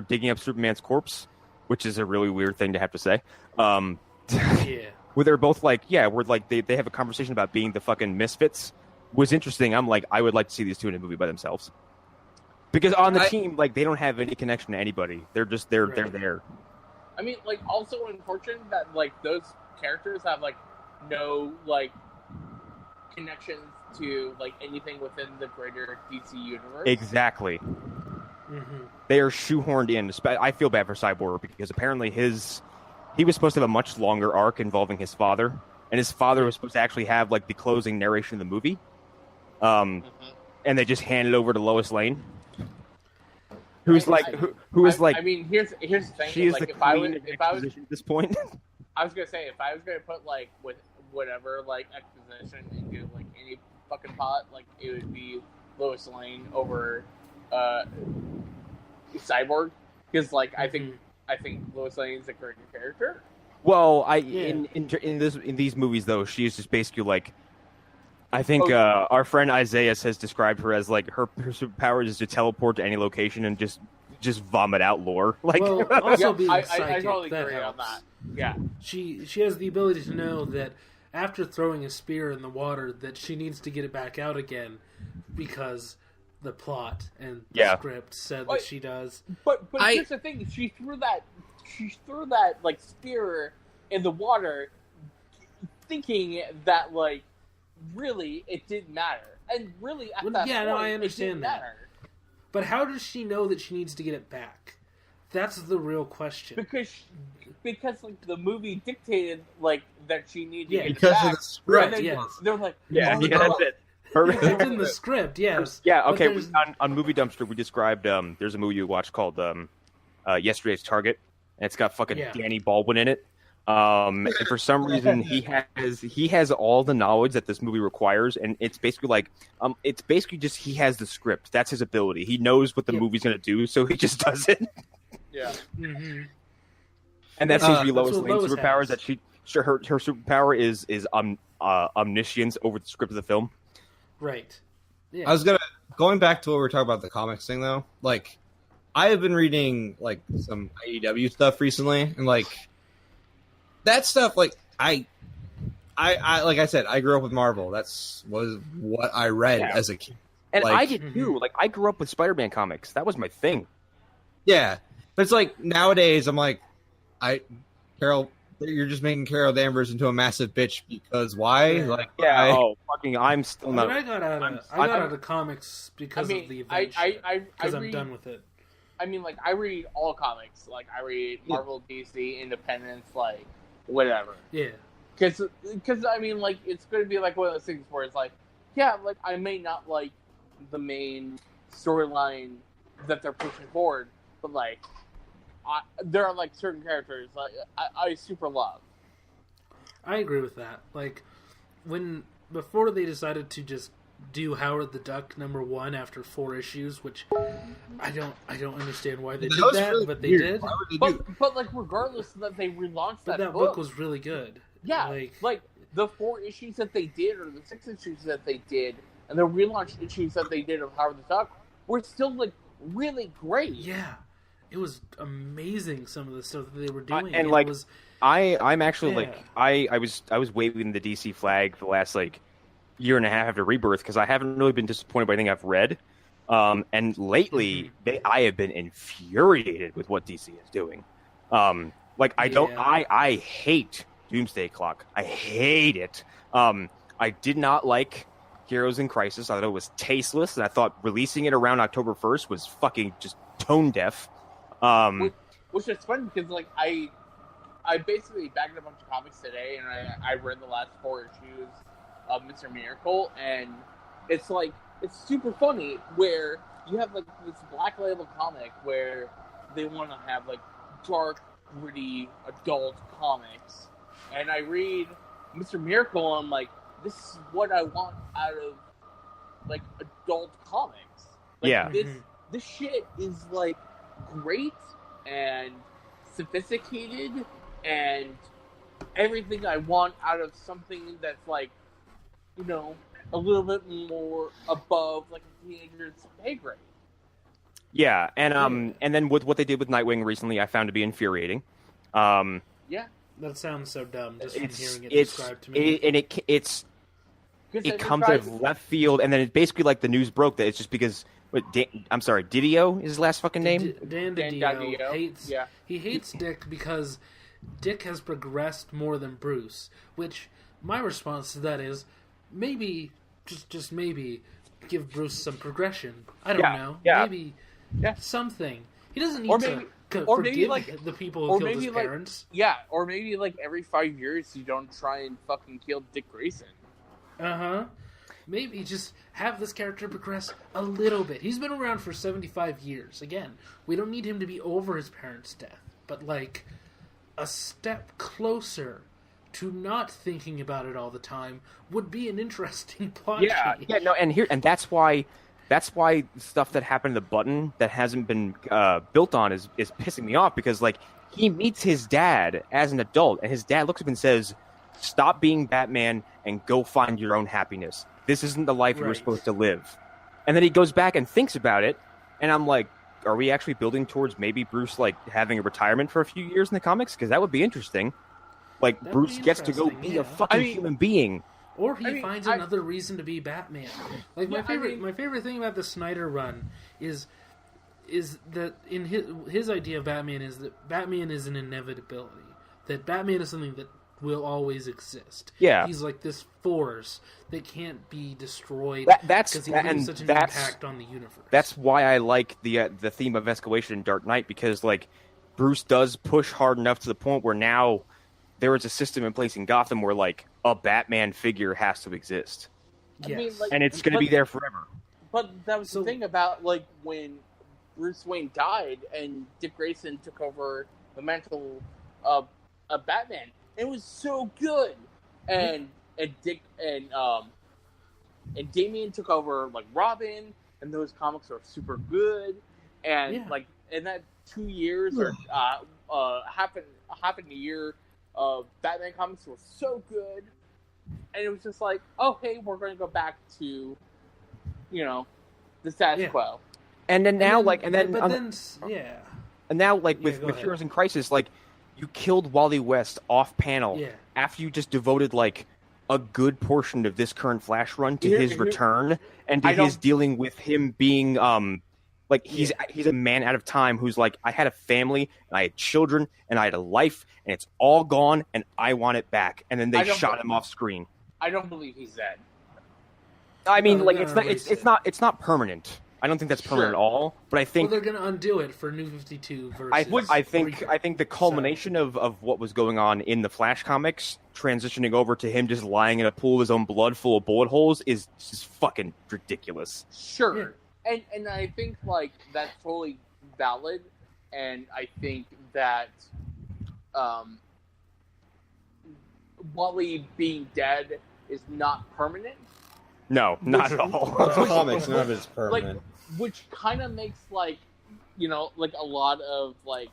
digging up Superman's corpse, which is a really weird thing to have to say. Yeah. Where they're both like, yeah, where like they have a conversation about being the fucking misfits was interesting. I'm like, I would like to see these two in a movie by themselves. Because on the team, like, they don't have any connection to anybody. They're just, they're there. I mean, like, also unfortunate that, like, those characters have, like, no, like, connections to, like, anything within the greater DC universe. Exactly. Mm-hmm. They are shoehorned in. I feel bad for Cyborg because apparently he was supposed to have a much longer arc involving his father, and his father was supposed to actually have like the closing narration of the movie. And they just handed it over to Lois Lane, who's like, who is like. I mean, here's the thing. She is like, the queen of exposition at this point. I was gonna say if I was gonna put like with whatever like exposition into like any fucking pot, like it would be Lois Lane over Cyborg, because like I think Lois Lane is a great character. Well, in these movies though, she is just basically like, I think our friend Isaiah has described her as like her superpower is to teleport to any location and just vomit out lore. Like, well, also being I psychic, totally that agree helps. on that. Yeah, she has the ability to know that after throwing a spear in the water, that she needs to get it back out again because the plot and the script said that she does. But here's the thing: she threw that like spear in the water, thinking that like really it didn't matter, and really at that point, I understand it didn't that. matter. But how does she know that she needs to get it back? That's the real question. Because like the movie dictated like that she needed to get because it back. of the script. They're like, that's it. It's in the script, yes. Yeah, okay. On Movie Dumpster, we described there's a movie you watched called Yesterday's Target, and it's got fucking Danny Baldwin in it. And for some reason, he has all the knowledge that this movie requires, and it's basically just he has the script. That's his ability. He knows what the movie's going to do, so he just does it. Yeah. Mm-hmm. And that seems to be Lois what Lane's Lois superpower. has. That her superpower is omniscience over the script of the film. Right. Yeah. I was going back to what we were talking about the comics thing though. Like, I have been reading like some AEW stuff recently, and like that stuff. Like I like I said, I grew up with Marvel. Was what I read as a kid, and like, I did too. Like I grew up with Spider-Man comics. That was my thing. Yeah, but it's like nowadays I'm like, Carol. You're just making Carol Danvers into a massive bitch because why? Yeah. Like, Yeah. why? Fucking! I'm still not. I got out of comics because of the event. Because I'm done with it. I mean, like, I read all comics. Like, I read Marvel, DC, Independence, like, whatever. Yeah. Because I mean, like, it's going to be like one of those things where it's like, yeah, like, I may not like the main storyline that they're pushing forward, but like, there are like certain characters like I super love. I agree with that. Like, before they decided to just do Howard the Duck #1 after 4 issues, which I don't understand why they did that, really but they weird. did. But like, regardless that they relaunched that book was really good. Yeah, like the 4 issues that they did, or the 6 issues that they did, and the relaunched issues that they did of Howard the Duck were still like really great. Yeah, it was amazing some of the stuff that they were doing, and like I'm actually like I was waving the DC flag the last like year and a half after Rebirth because I haven't really been disappointed by anything I've read. And lately, I have been infuriated with what DC is doing. I hate Doomsday Clock. I hate it. I did not like Heroes in Crisis. I thought it was tasteless, and I thought releasing it around October 1st was fucking just tone deaf. Which is funny because like I basically bagged a bunch of comics today, and I read the last 4 issues of Mr. Miracle, and it's like it's super funny where you have like this Black Label comic where they want to have like dark, gritty adult comics, and I read Mr. Miracle, and I'm like, this is what I want out of like adult comics. Like, yeah, this shit is like great and sophisticated and everything I want out of something that's like, you know, a little bit more above like a teenager's pay grade. Yeah, and then with what they did with Nightwing recently, I found to be infuriating. Yeah, that sounds so dumb just from hearing it described to me. It comes out of left field, and then it's basically like the news broke that it's just because. I'm sorry, Didio is his last fucking name? Dan Didio hates Dick because Dick has progressed more than Bruce, which my response to that is maybe, just maybe, give Bruce some progression. I don't know. Yeah. Maybe something. He doesn't need to forgive like, the people who killed his parents. Yeah, or maybe like every 5 years you don't try and fucking kill Dick Grayson. Uh-huh. Maybe just have this character progress a little bit. He's been around for 75 years. Again, we don't need him to be over his parents' death, but like a step closer to not thinking about it all the time would be an interesting plot. Yeah, no, and that's why stuff that happened to the Button that hasn't been built on is pissing me off because like he meets his dad as an adult, and his dad looks at him and says, "Stop being Batman and go find your own happiness. This isn't the life you were supposed to live." And then he goes back and thinks about it, and I'm like, are we actually building towards maybe Bruce like having a retirement for a few years in the comics? Because that would be interesting. Like Bruce gets to go be a fucking human being, or he finds another reason to be Batman. Like my favorite thing about the Snyder run is that in his idea of Batman is that Batman is an inevitability. That Batman is something that will always exist. Yeah, he's like this force that can't be destroyed. That's he leaves such an impact on the universe. That's why I like the theme of escalation in Dark Knight, because like Bruce does push hard enough to the point where now there is a system in place in Gotham where like a Batman figure has to exist. Yes. I mean, like, and it's going to be there forever. But that was the thing about like when Bruce Wayne died and Dick Grayson took over the mantle of Batman. It was so good, and Dick and Damian took over like Robin, and those comics are super good, and like in that 2 years or half a year of Batman comics were so good, and it was just like, oh hey, we're going to go back to, the status quo. And then now, and now, like with Heroes in Crisis, like you killed Wally West off panel after you just devoted like a good portion of this current Flash run to his return and to his dealing with him being like he's a man out of time who's like, I had a family and I had children and I had a life and it's all gone and I want it back, and then they shot him off screen. I don't believe he's dead. I mean, like it's not permanent. I don't think that's permanent at all, but I think they're going to undo it for New 52 versus. I think the culmination of what was going on in the Flash comics, transitioning over to him just lying in a pool of his own blood full of bullet holes, is just fucking ridiculous. Sure, and I think like that's totally valid, and I think that Wally being dead is not permanent. No, not at all. Comics, none of it's permanent. Like, which kind of makes like, like a lot of like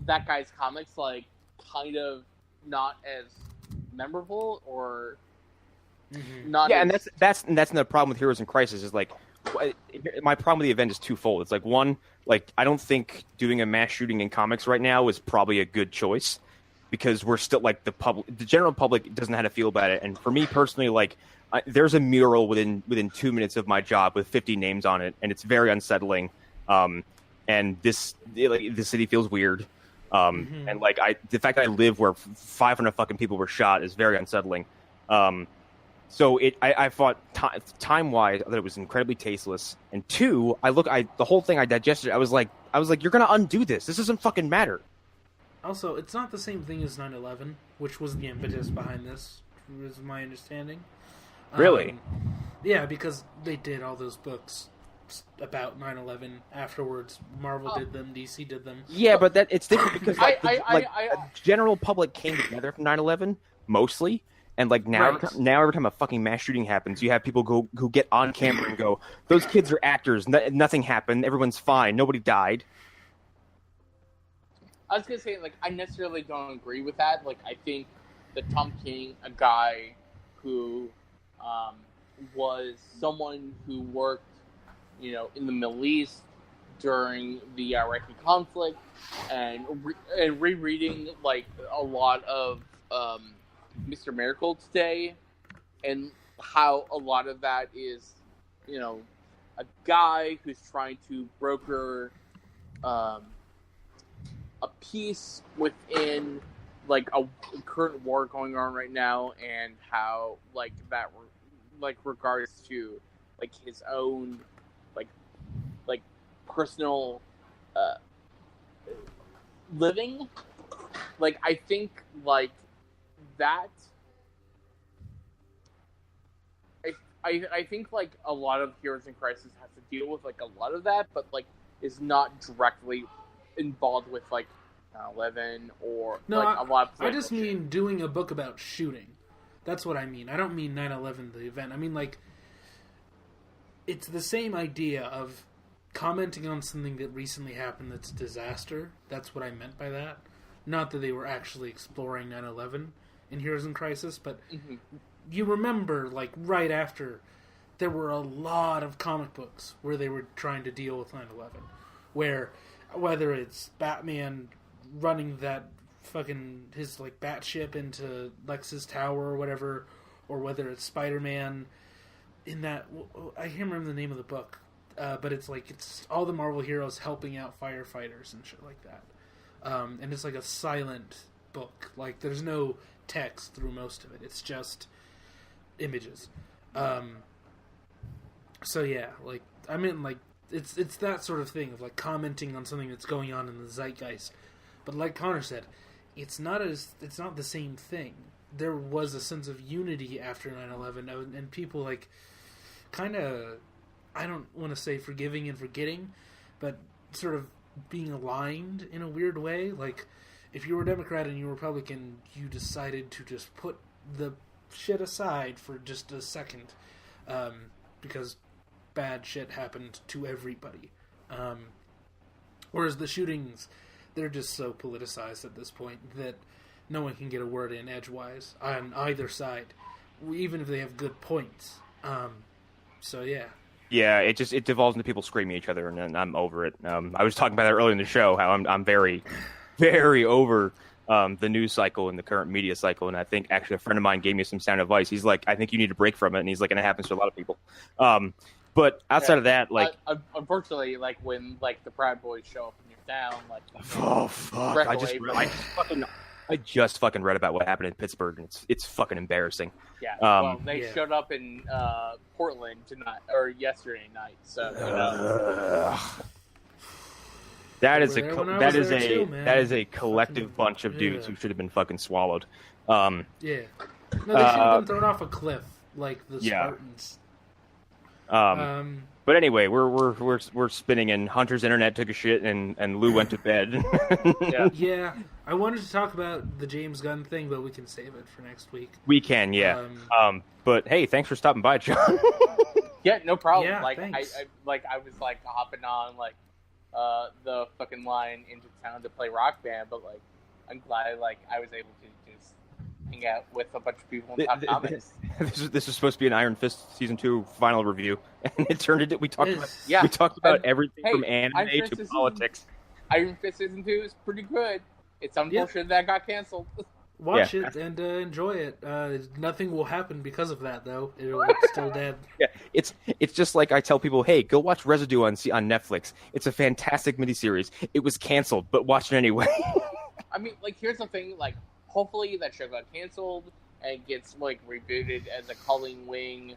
that guy's comics like kind of not as memorable or not. Yeah, and that's another problem with Heroes in Crisis is like my problem with the event is twofold. It's like one, like I don't think doing a mass shooting in comics right now is probably a good choice because we're still like the general public doesn't know how to feel about it, and for me personally, like. There's a mural within 2 minutes of my job with 50 names on it, and it's very unsettling. And the city feels weird. And like the fact that I live where 500 fucking people were shot is very unsettling. So I thought time wise that it was incredibly tasteless. And two, the whole thing I digested. I was like, you're gonna undo this. This doesn't fucking matter. Also, it's not the same thing as 9/11, which was the impetus behind this, is my understanding. Really? Yeah, because they did all those books about 9/11 afterwards. Marvel did them, DC did them. Yeah, but it's different because the general public came together from 9/11 mostly, and like now every time a fucking mass shooting happens, you have people who get on camera and go, "Those kids are actors. Nothing happened. Everyone's fine. Nobody died." I was gonna say, like, I necessarily don't agree with that. Like, I think that Tom King, a guy who was someone who worked, in the Middle East during the Iraqi conflict, and rereading like a lot of Mr. Miracle today, and how a lot of that is, a guy who's trying to broker a peace within like a current war going on right now, and how like that regards to like his own like personal living. Like I think like that I think like a lot of Heroes in Crisis has to deal with like a lot of that, but like is not directly involved with like 9/11 or like a lot of. I just mean doing a book about shooting. That's what I mean. I don't mean 9/11 the event. I mean like it's the same idea of commenting on something that recently happened that's a disaster. That's what I meant by that. Not that they were actually exploring 9/11 in Heroes in Crisis, but you remember like right after there were a lot of comic books where they were trying to deal with 9/11, where whether it's Batman running that fucking his like bat ship into Lex's tower or whatever, or whether it's Spider-Man in that, I can't remember the name of the book, but it's like it's all the Marvel heroes helping out firefighters and shit like that, and it's like a silent book. Like there's no text through most of it. It's just images. So yeah, like I mean, like it's that sort of thing of like commenting on something that's going on in the zeitgeist. But like Connor said, it's not the same thing. There was a sense of unity after 9/11, and people like kind of, I don't want to say forgiving and forgetting, but sort of being aligned in a weird way. Like if you were a Democrat and you were Republican, you decided to just put the shit aside for just a second, because bad shit happened to everybody. Whereas the shootings, they're just so politicized at this point that no one can get a word in edgewise on either side, even if they have good points. So yeah. Yeah, it devolves into people screaming at each other, and I'm over it. I was talking about that earlier in the show, how I'm very, very over the news cycle and the current media cycle, and I think actually a friend of mine gave me some sound advice. He's like, I think you need a break from it, and he's like, and it happens to a lot of people. But outside of that, like, unfortunately, like when like the Proud Boys show up in your town, like, oh fuck, I just fucking read about what happened in Pittsburgh, and it's fucking embarrassing. Yeah, well, they showed up in Portland tonight or yesterday night, so you know. That is a collective bunch of dudes who should have been fucking swallowed. Yeah, no, they should have been thrown off a cliff like the Spartans. But anyway, we're spinning, and Hunter's internet took a shit, and Lou went to bed. Yeah. I wanted to talk about the James Gunn thing, but we can save it for next week. We can, yeah. But hey, thanks for stopping by, John. Yeah, no problem. Yeah, like thanks. I was like hopping on like the fucking line into town to play Rock Band, but like I'm glad like I was able to just hang out with a bunch of people and talk comics. This was supposed to be an Iron Fist season 2 final review, and it turned into we talked about everything from anime to politics. Iron Fist season 2 is pretty good. It's unfortunate that got canceled. Watch it and enjoy it. Nothing will happen because of that, though. It's still dead. Yeah, it's just like I tell people, hey, go watch Residue on Netflix. It's a fantastic miniseries. It was canceled, but watch it anyway. I mean, like, here's the thing. Like, hopefully that show got canceled and gets like rebooted as a Colleen Wing,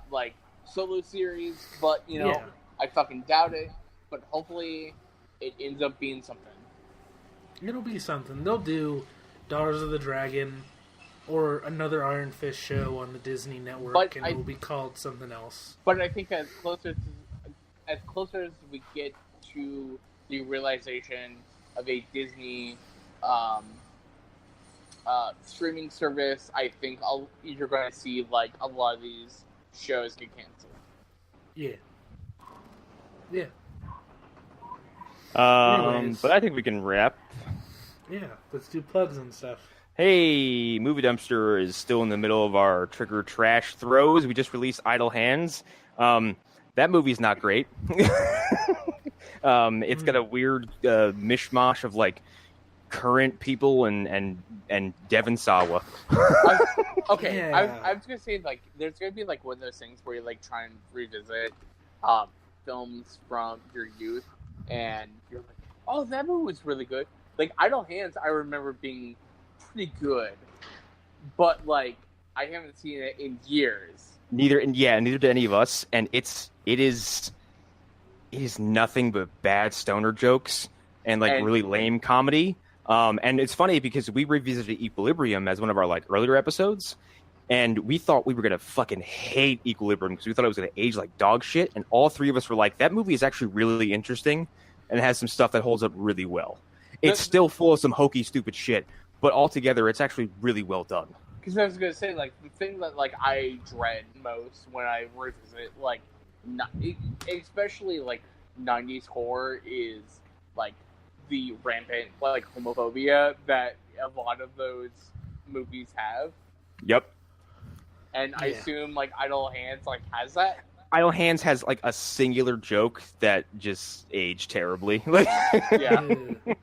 like solo series. But you know, I fucking doubt it. But hopefully, it ends up being something. It'll be something. They'll do Daughters of the Dragon or another Iron Fist show on the Disney Network, and it will be called something else. But I think as closer as we get to the realization of a Disney streaming service, I think you're going to see like a lot of these shows get canceled. Yeah. But I think we can wrap. Yeah, let's do plugs and stuff. Hey, Movie Dumpster is still in the middle of our trigger trash throws. We just released Idle Hands. That movie's not great. It's got a weird mishmash of like current people and Devon Sawa. Okay, I was gonna say like there's gonna be like one of those things where you like try and revisit films from your youth, and you're like, oh, that movie was really good. Like Idle Hands, I remember being pretty good, but like I haven't seen it in years. Neither did any of us, and it is nothing but bad stoner jokes and really lame comedy. And it's funny because we revisited Equilibrium as one of our like earlier episodes, and we thought we were gonna fucking hate Equilibrium because we thought it was gonna age like dog shit. And all three of us were like, that movie is actually really interesting and it has some stuff that holds up really well. It's still full of some hokey, stupid shit, but altogether, it's actually really well done. Because I was gonna say, like, the thing that like I dread most when I revisit, like, especially like '90s horror, is like the rampant like homophobia that a lot of those movies have. Yep. And I assume like Idle Hands like has that. Idle Hands has like a singular joke that just aged terribly. Like,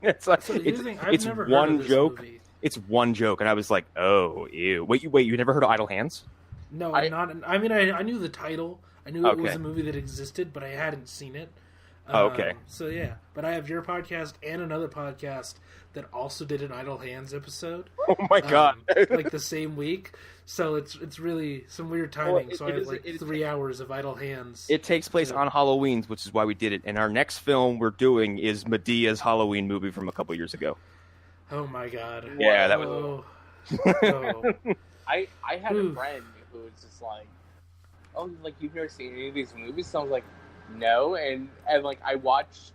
it's like it's one joke. Movie. It's one joke, and I was like, "Oh, ew." Wait, you never heard of Idle Hands? No, I knew the title. I knew it was a movie that existed, but I hadn't seen it. Okay. So yeah, but I have your podcast and another podcast that also did an Idle Hands episode. Oh my god! Like the same week. So it's really some weird timing. So I have like 3 hours of Idle Hands. It takes place on Halloween's, which is why we did it. And our next film we're doing is Medea's Halloween movie from a couple years ago. Oh my god! Yeah, that was. I had a friend who was just like, "Oh, like you've never seen any of these movies?" So I was like, "No," and like I watched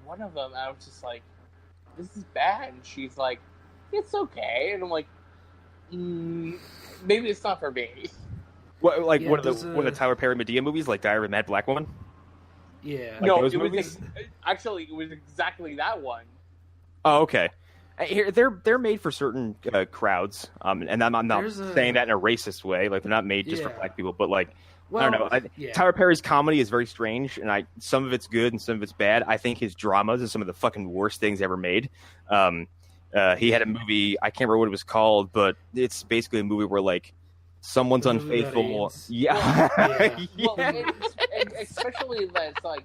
one of them, and I was just like, this is bad. And she's like, it's okay. And I'm like, maybe it's not for me. What, like one of the Tyler Perry Medea movies, like Diary of a Mad Black Woman? Yeah. Like no, those it movies? was actually it was exactly that one. Oh, okay. Here, they're made for certain crowds, and I'm not saying that in a racist way. Like they're not made just for black people, but like I don't know. Tyler Perry's comedy is very strange, and some of it's good and some of it's bad. I think his dramas are some of the fucking worst things ever made. He had a movie, I can't remember what it was called, but it's basically a movie where like someone's unfaithful. Yeah. Well, and especially that it's like,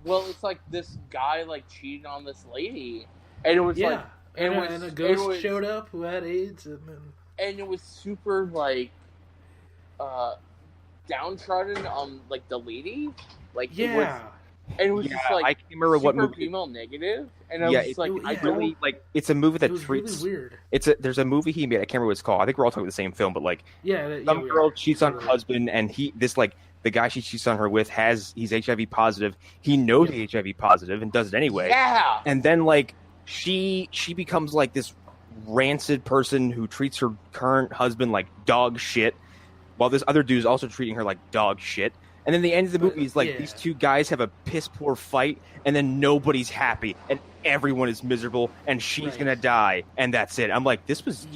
well, it's like this guy like cheated on this lady, and it was like. And a ghost showed up who had AIDS, and it was super like downtrodden on like the lady, like it was just like I can't remember what movie. Female negative, and I was like, I really like. It's a movie that treats. Really weird. There's a movie he made. I can't remember what it's called. I think we're all talking about the same film, but like, some girl cheats on her husband, and the guy she cheats on her with he's HIV positive. He knows he's HIV positive and does it anyway. Yeah, and then like. She becomes like this rancid person who treats her current husband like dog shit, while this other dude is also treating her like dog shit. And then the end of the movie is like these two guys have a piss poor fight, and then nobody's happy, and everyone is miserable, and she's gonna die, and that's it. I'm like, this was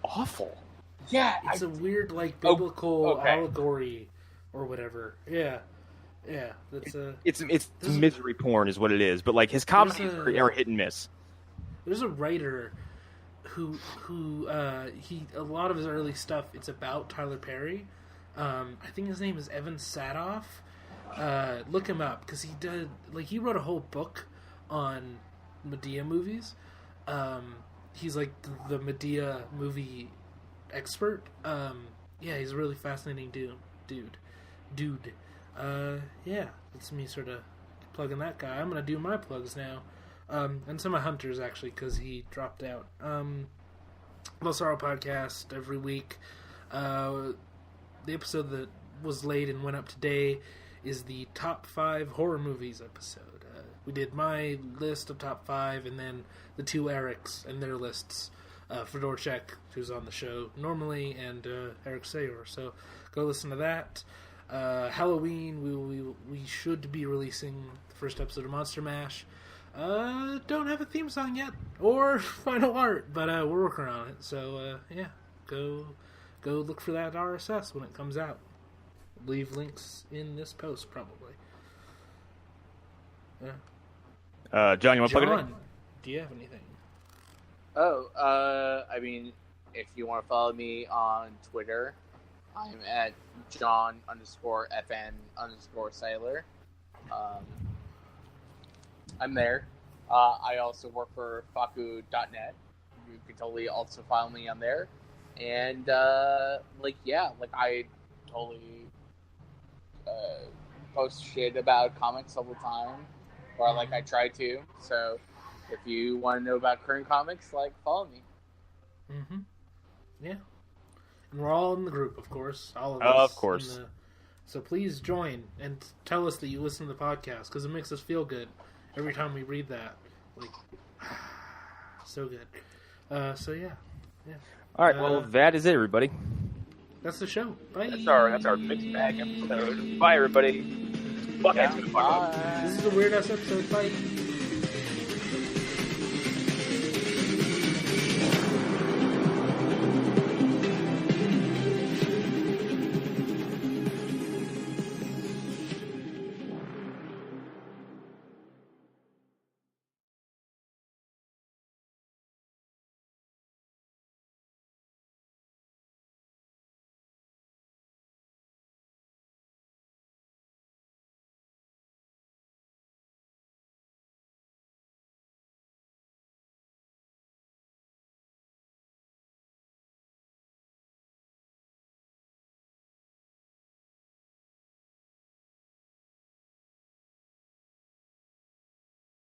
awful. Yeah, it's a weird like biblical allegory or whatever. Yeah. That's it's misery porn is what it is, but like his comedies are hit and miss. There's a writer who a lot of his early stuff, it's about Tyler Perry. I think his name is Evan Sadoff. Look him up because he wrote a whole book on Medea movies. He's like the Medea movie expert. He's a really fascinating dude. That's me sort of plugging that guy. I'm gonna do my plugs now. And some of Hunter's, actually, because he dropped out. Los Sorrow podcast every week. The episode that was late and went up today is the top 5 horror movies episode. We did my list of top 5, and then the two Erics and their lists. Fedorchek, who's on the show normally, and Eric Sayor. So go listen to that. Halloween, we should be releasing the first episode of Monster Mash. Don't have a theme song yet or final art, but we're working on it. So go look for that RSS when it comes out. Leave links in this post probably. Yeah. John, you want to plug it in? Do you have anything? I mean, if you want to follow me on Twitter, I'm at John_FN_Sailor. I'm there. I also work for Faku.net. You can totally also follow me on there. And, I totally post shit about comics all the time. Or, I try to. So, if you want to know about current comics, follow me. Mm-hmm. Yeah. And we're all in the group, of course. All of us. Of course. So please join and tell us that you listen to the podcast, because it makes us feel good every time we read that. So good. Yeah. All right, well, that is it, everybody. That's the show. Bye. That's our mixed bag episode. Bye, everybody. Fuck Bye. This is a weird-ass episode. Bye.